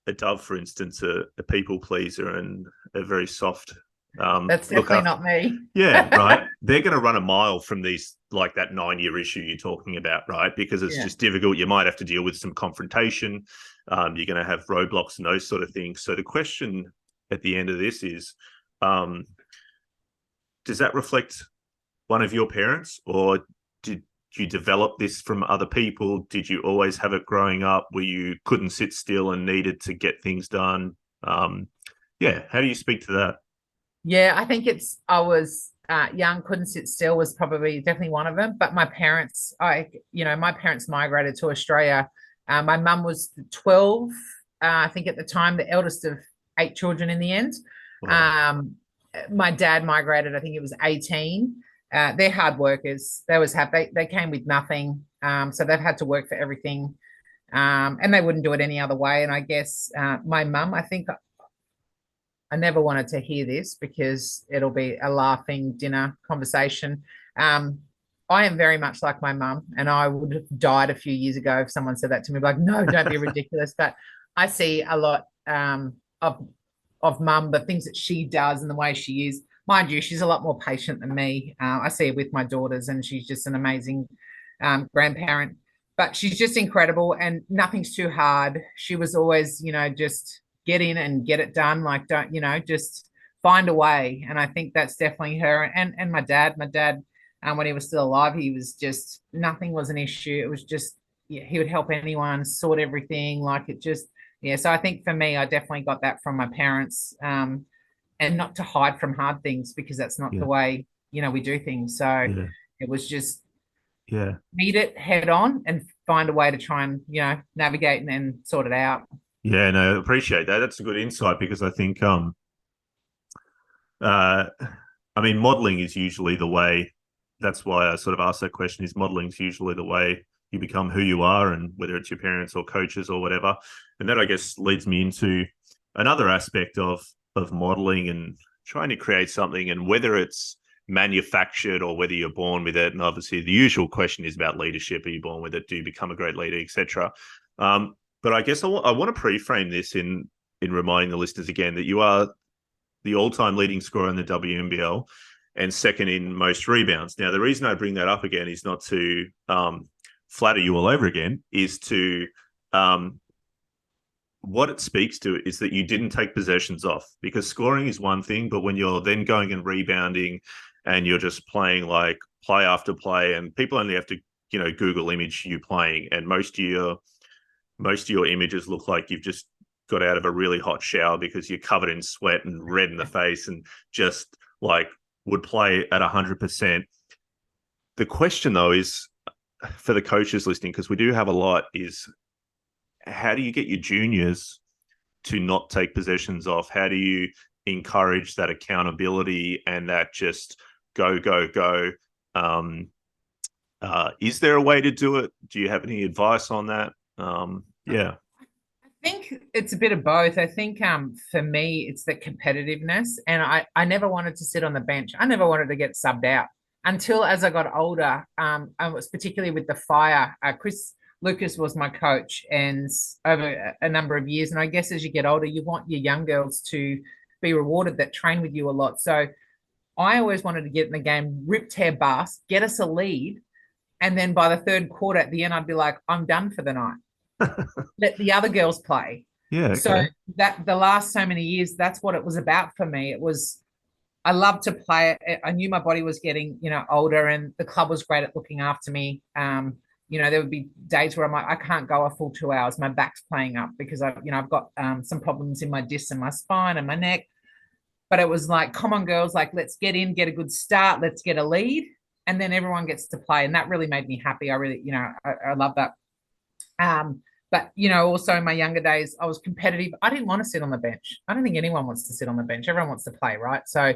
a dove, for instance, a people pleaser and a very soft That's look definitely after. not me. Yeah, right. They're going to run a mile from these, like that 9-year issue you're talking about, right? Because it's Yeah. just difficult. You might have to deal with some confrontation. You're going to have roadblocks and those sort of things. So the question at the end of this is, does that reflect one of your parents, or did you develop this from other people? Did you always have it growing up where you couldn't sit still and needed to get things done? Yeah, how do you speak to that? Yeah, I think I was young, couldn't sit still was probably definitely one of them. But my parents, my parents migrated to Australia. My mum was 12, I think at the time, the eldest of 8 children in the end. Wow. Um, my dad migrated, I think it was 18. They're hard workers. They always have, they came with nothing. So they've had to work for everything. And they wouldn't do it any other way. And I guess my mum, I think I never wanted to hear this because it'll be a laughing dinner conversation. I am very much like my mum, and I would have died a few years ago if someone said that to me. Like, no, don't be ridiculous. But I see a lot of mum, the things that she does and the way she is. Mind you, she's a lot more patient than me. I see it with my daughters, and she's just an amazing grandparent. But she's just incredible, and nothing's too hard. She was always, just get in and get it done. Like, don't, just find a way. And I think that's definitely her. And my dad, when he was still alive, he was just, nothing was an issue. It was just, yeah, he would help anyone, sort everything. Like it just, yeah. So I think for me, I definitely got that from my parents, and not to hide from hard things because that's not the Yeah, way, we do things. So yeah, it was just, Yeah. meet it head on and find a way to try and, navigate and sort it out. Yeah, no, I appreciate that. That's a good insight because I think uh I mean modeling is usually the way. That's why I sort of asked that question, is modeling is usually the way you become who you are, and whether it's your parents or coaches or whatever. And that I guess leads me into another aspect of modeling and trying to create something, and whether it's manufactured or whether you're born with it. And obviously the usual question is about leadership. Are you born with it? Do you become a great leader, etc.? But I guess I want to pre-frame this in reminding the listeners again that you are the all-time leading scorer in the WNBL and second in most rebounds. Now, the reason I bring that up again is not to flatter you all over again, is to what it speaks to is that you didn't take possessions off, because scoring is one thing, but when you're then going and rebounding and you're just playing like play after play, and people only have to, Google image you playing, and most of your images look like you've just got out of a really hot shower because you're covered in sweat and red in the face and just like would play at 100%. The question though is for the coaches listening, because we do have a lot, is how do you get your juniors to not take possessions off? How do you encourage that accountability and that just go, go, go? Is there a way to do it? Do you have any advice on that? Yeah. I think it's a bit of both. I think for me it's the competitiveness, and I never wanted to sit on the bench. I never wanted to get subbed out until as I got older. I was particularly with the Fire. Chris Lucas was my coach, and over a number of years. And I guess as you get older, you want your young girls to be rewarded that train with you a lot. So I always wanted to get in the game, rip, tear, bust, get us a lead, and then by the third quarter at the end, I'd be like, I'm done for the night. Let the other girls play. Yeah. Okay. So that the last so many years, that's what it was about for me. It was, I loved to play it. I knew my body was getting, older, and the club was great at looking after me. There would be days where I'm like, I can't go a full 2 hours. My back's playing up because I've got some problems in my disc and my spine and my neck. But it was like, come on, girls, like, let's get in, get a good start, let's get a lead, and then everyone gets to play. And that really made me happy. I really, I love that. But also in my younger days, I was competitive. I didn't want to sit on the bench. I don't think anyone wants to sit on the bench. Everyone wants to play, right? So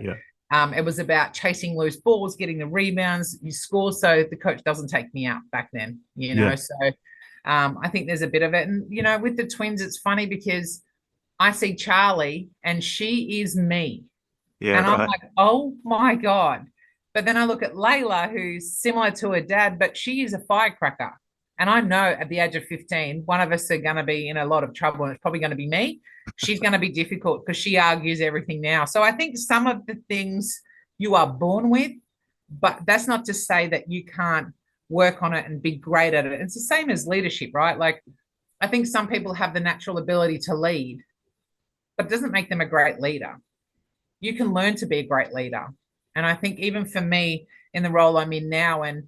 it was about chasing loose balls, getting the rebounds, you score, so the coach doesn't take me out back then, So I think there's a bit of it. And, with the twins, it's funny because I see Charlie and she is me. Yeah. And I'm like, oh my God. But then I look at Layla, who's similar to her dad, but she is a firecracker. And I know at the age of 15, one of us are going to be in a lot of trouble, and it's probably going to be me. She's going to be difficult because she argues everything now. So I think some of the things you are born with, but that's not to say that you can't work on it and be great at it. It's the same as leadership, right? Like, I think some people have the natural ability to lead, but it doesn't make them a great leader. You can learn to be a great leader. And I think even for me in the role I'm in now, and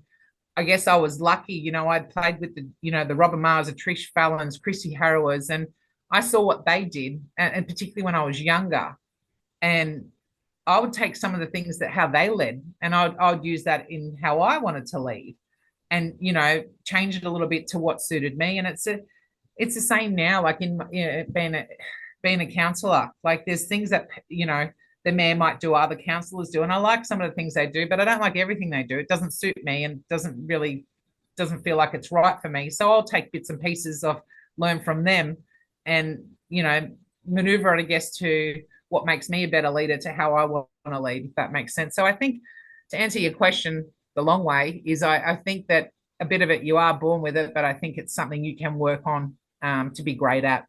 I guess I was lucky, I'd played with the Robin Mars, the Trish Fallons, Chrissy Harrowers, and I saw what they did, and particularly when I was younger. And I would take some of the things that how they led, and I'd use that in how I wanted to lead, and change it a little bit to what suited me. And it's the same now, like in being a counselor. Like, there's things that the mayor might do, other councillors do. And I like some of the things they do, but I don't like everything they do. It doesn't suit me and doesn't feel like it's right for me. So I'll take bits and pieces of, learn from them, and, maneuver it, I guess, to what makes me a better leader, to how I want to lead, if that makes sense. So I think, to answer your question the long way, is I think that a bit of it, you are born with it, but I think it's something you can work on to be great at.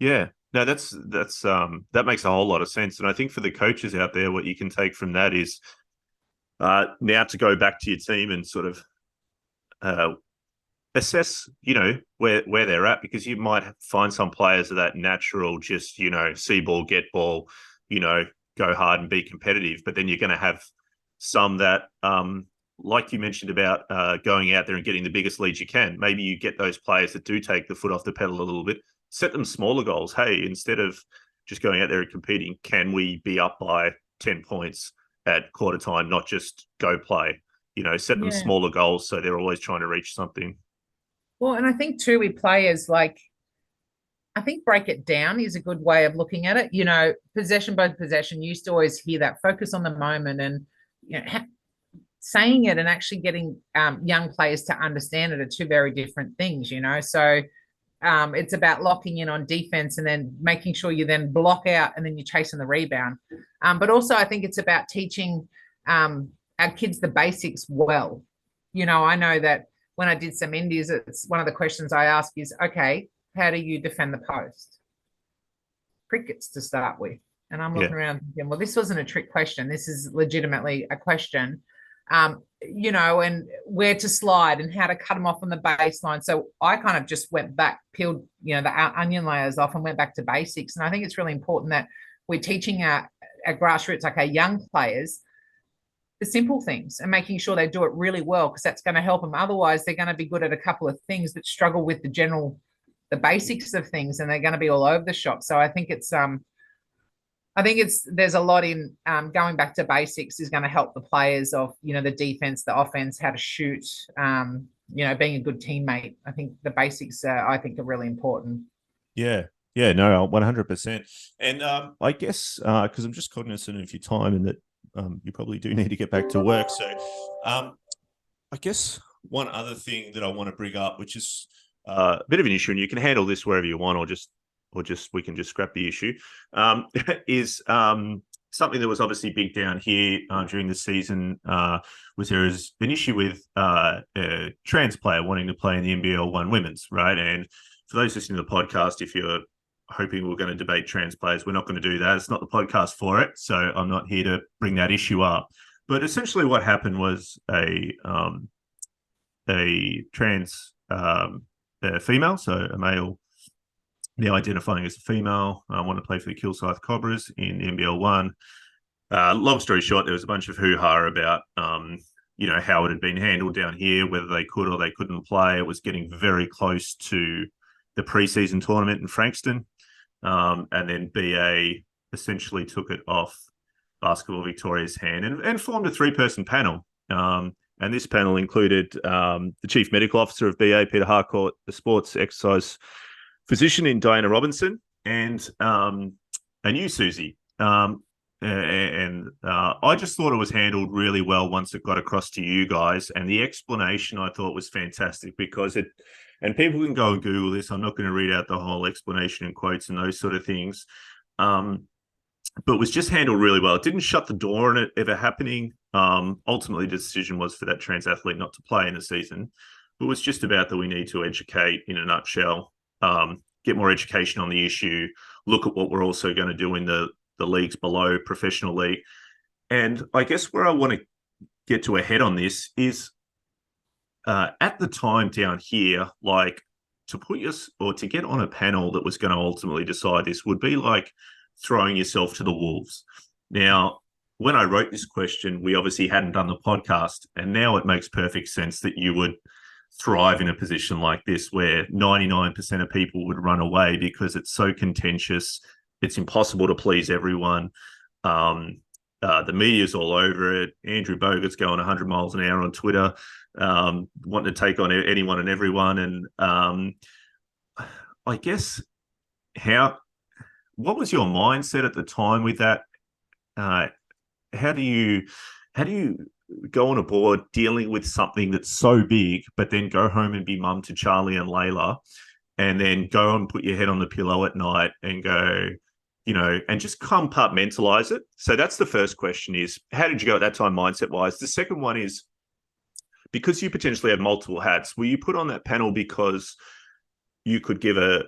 Yeah. No, that's that makes a whole lot of sense. And I think for the coaches out there, what you can take from that is now to go back to your team and sort of assess, where they're at, because you might find some players of that natural, just, see ball, get ball, go hard and be competitive. But then you're going to have some that, like you mentioned about going out there and getting the biggest leads you can. Maybe you get those players that do take the foot off the pedal a little bit. Set them smaller goals. Hey, instead of just going out there and competing, can we be up by 10 points at quarter time, not just go play? set them Yeah. smaller goals so they're always trying to reach something. Well, and I think too, with players, like, I think break it down is a good way of looking at it. Possession by possession. You used to always hear that, focus on the moment, and saying it and actually getting young players to understand it are two very different things. So it's about locking in on defense and then making sure you then block out and then you're chasing the rebound. But also, I think it's about teaching our kids the basics well. I know that when I did some indies, it's one of the questions I ask is, okay, how do you defend the post? Crickets to start with. And I'm looking around thinking, well, this wasn't a trick question. This is legitimately a question. And where to slide and how to cut them off on the baseline. So I kind of just went back, peeled, the onion layers off and went back to basics. And I think it's really important that we're teaching our grassroots, like our young players, the simple things and making sure they do it really well, because that's going to help them. Otherwise, they're going to be good at a couple of things but struggle with the basics of things, and they're going to be all over the shop. So I think there's a lot in going back to basics is going to help the players of, the defense, the offense, how to shoot, being a good teammate. I think the basics, I think, are really important. Yeah. Yeah, no, 100%. And I guess because I'm just cognizant of your time and that you probably do need to get back to work. So I guess one other thing that I want to bring up, which is a bit of an issue, and you can handle this wherever you want, or just we can just scrap the issue, is something that was obviously big down here during the season. Was there is an issue with a trans player wanting to play in the NBL 1 women's, right? And for those listening to the podcast, if you're hoping we're going to debate trans players, we're not going to do that. It's not the podcast for it, so I'm not here to bring that issue up. But essentially, what happened was a trans female, so a male now identifying as a female, want to play for the Kilsyth Cobras in NBL 1. Long story short, there was a bunch of hoo-ha about how it had been handled down here, whether they could or they couldn't play. It was getting very close to the preseason tournament in Frankston. And then BA essentially took it off Basketball Victoria's hand and formed a 3-person panel. And this panel included the Chief Medical Officer of BA, Peter Harcourt, the Sports Exercise Physician in Diana Robinson, and you, Suzy. I just thought it was handled really well once it got across to you guys. And the explanation I thought was fantastic, because and people can go and Google this. I'm not going to read out the whole explanation and quotes and those sort of things. But was just handled really well. It didn't shut the door on it ever happening. Ultimately, the decision was for that trans athlete not to play in the season. But it was just about that we need to educate, in a nutshell, get more education on the issue, look at what we're also going to do in the leagues below, professional league. And I guess where I want to get to a head on this is at the time down here, like, to put us or to get on a panel that was going to ultimately decide this would be like throwing yourself to the wolves. Now, when I wrote this question, we obviously hadn't done the podcast, and now it makes perfect sense that you would thrive in a position like this where 99% of people would run away because it's so contentious. It's impossible to please everyone. The media's all over it. Andrew Bogut's going 100 miles an hour on Twitter, wanting to take on anyone and everyone. And I guess what was your mindset at the time with that? How do you go on a board dealing with something that's so big, but then go home and be mum to Charlie and Layla, and then go and put your head on the pillow at night and go, and just compartmentalize it? So that's the first question, is how did you go at that time mindset wise? The second one is, because you potentially had multiple hats, were you put on that panel because you could give a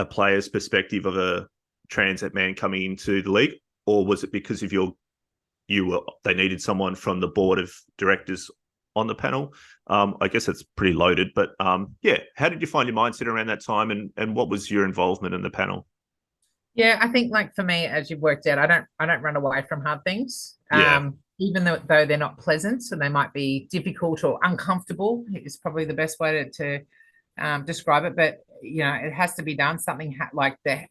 player's perspective of a trans man coming into the league, or was it because of they needed someone from the board of directors on the panel? I guess that's pretty loaded, but yeah, how did you find your mindset around that time, and what was your involvement in the panel? Yeah, I think, like, for me, as you've worked out, I don't run away from hard things. Yeah. Even though they're not pleasant, so they might be difficult or uncomfortable, is probably the best way to describe it. But it has to be done. Something like that,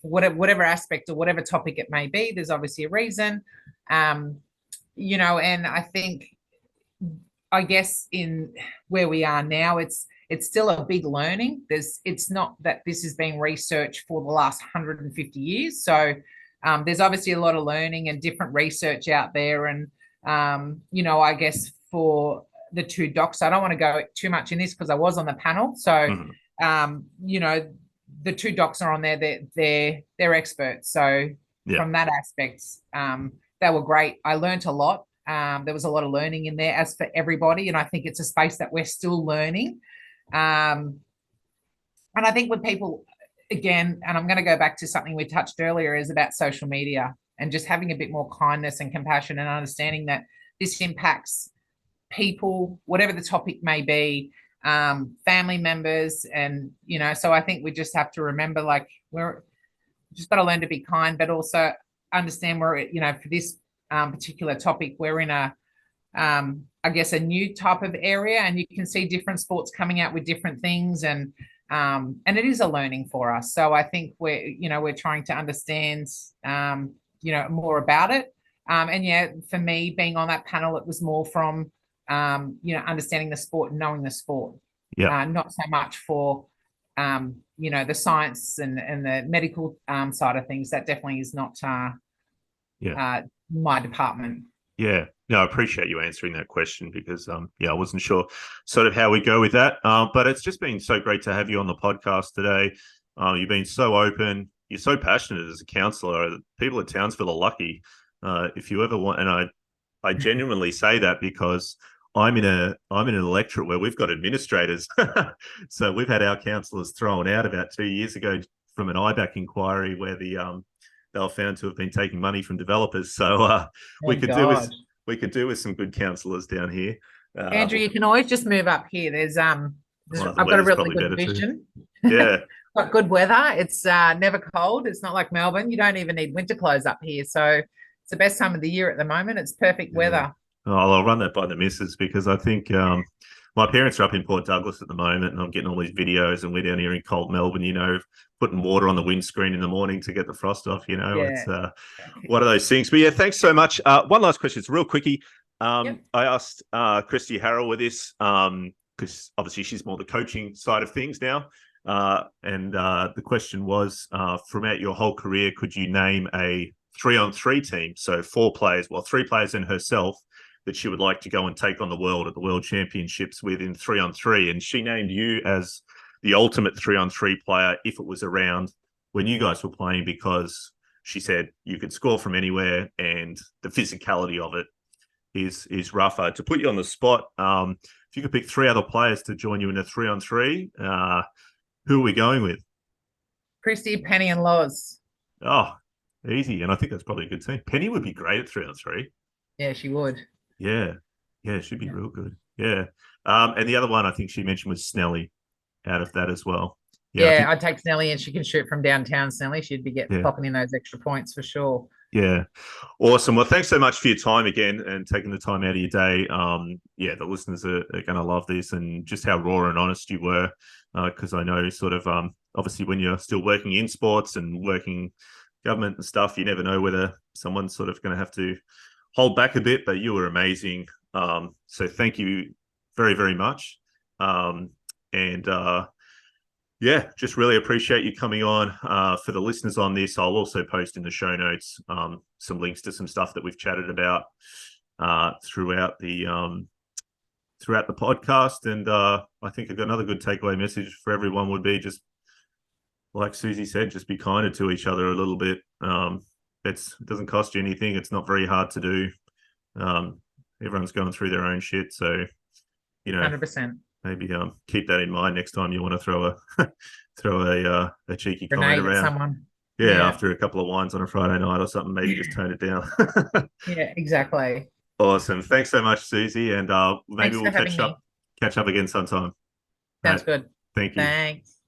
for whatever aspect or whatever topic it may be. There's obviously a reason, and I think I guess in where we are now, it's still a big learning. It's not that this is being researched for the last 150 years. So there's obviously a lot of learning and different research out there. And, I guess for the two docs, I don't want to go too much in this because I was on the panel. So, the two docs are on there. They're experts. So from that aspect, they were great. I learned a lot. There was a lot of learning in there as for everybody. And I think it's a space that we're still learning. And I think with people, again, and I'm going to go back to something we touched earlier, is about social media and just having a bit more kindness and compassion and understanding that this impacts people, whatever the topic may be, family members. And, so I think we just have to remember, like, we're just got to learn to be kind, but also understand we're, for this particular topic, we're in a, I guess, a new type of area, and you can see different sports coming out with different things, and it is a learning for us. So I think we're trying to understand, more about it. And for me, being on that panel, it was more from, understanding the sport and knowing the sport. Not so much for, the science and the medical side of things. That definitely is not my department. Yeah, no, I appreciate you answering that question because, I wasn't sure sort of how we go with that. But it's just been so great to have you on the podcast today. You've been so open. You're so passionate as a counsellor. People at Townsville are lucky. If you ever want, and I genuinely say that because I'm in an electorate where we've got administrators. So we've had our counsellors thrown out about 2 years ago from an IBAC inquiry where they were found to have been taking money from developers. So we could do with some good counsellors down here. Andrew, you can always just move up here. I've got a really good vision. Yeah. Got good weather. It's never cold. It's not like Melbourne. You don't even need winter clothes up here. So it's the best time of the year at the moment. It's perfect weather. Oh, I'll run that by the missus because I think my parents are up in Port Douglas at the moment, and I'm getting all these videos, and we're down here in cold Melbourne, putting water on the windscreen in the morning to get the frost off. It's one of those things. But yeah, thanks so much. One last question. It's real quickie. I asked Christy Harrell with this because obviously she's more the coaching side of things now. And the question was, throughout your whole career, could you name a 3-on-3 team? So 4 players, 3 players and herself, that she would like to go and take on the world at the World Championships with in 3-on-3. And she named you as the ultimate 3-on-3 player if it was around when you guys were playing, because she said you could score from anywhere and the physicality of it is rougher. To put you on the spot, if you could pick 3 other players to join you in a 3-on-3, who are we going with? Christy, Penny, and Loz. Oh, easy. And I think that's probably a good team. Penny would be great at 3-on-3. Yeah, she would. Yeah, she'd be real good. Yeah. And the other one I think she mentioned was Snelly out of that as well. Yeah, I'd take Snelly, and she can shoot from downtown. Snelly, she'd be popping in those extra points for sure. Yeah, awesome. Well, thanks so much for your time again and taking the time out of your day. The listeners are going to love this, and just how raw and honest you were, because I know sort of obviously when you're still working in sports and working government and stuff, you never know whether someone's sort of going to have to hold back a bit, but you were amazing. So thank you very, very much. Just really appreciate you coming on. For the listeners on this, I'll also post in the show notes some links to some stuff that we've chatted about throughout the podcast. And I think I've got another good takeaway message for everyone would be just, like Suzy said, just be kinder to each other a little bit. It doesn't cost you anything. It's not very hard to do. Everyone's going through their own shit. So, 100%. Maybe keep that in mind next time you want to throw a cheeky Grenade comment around. at someone. Yeah, after a couple of wines on a Friday night or something, maybe just tone it down. Yeah, exactly. Awesome. Thanks so much, Suzy. And maybe we'll catch up again sometime. Sounds good. Thank you. Thanks.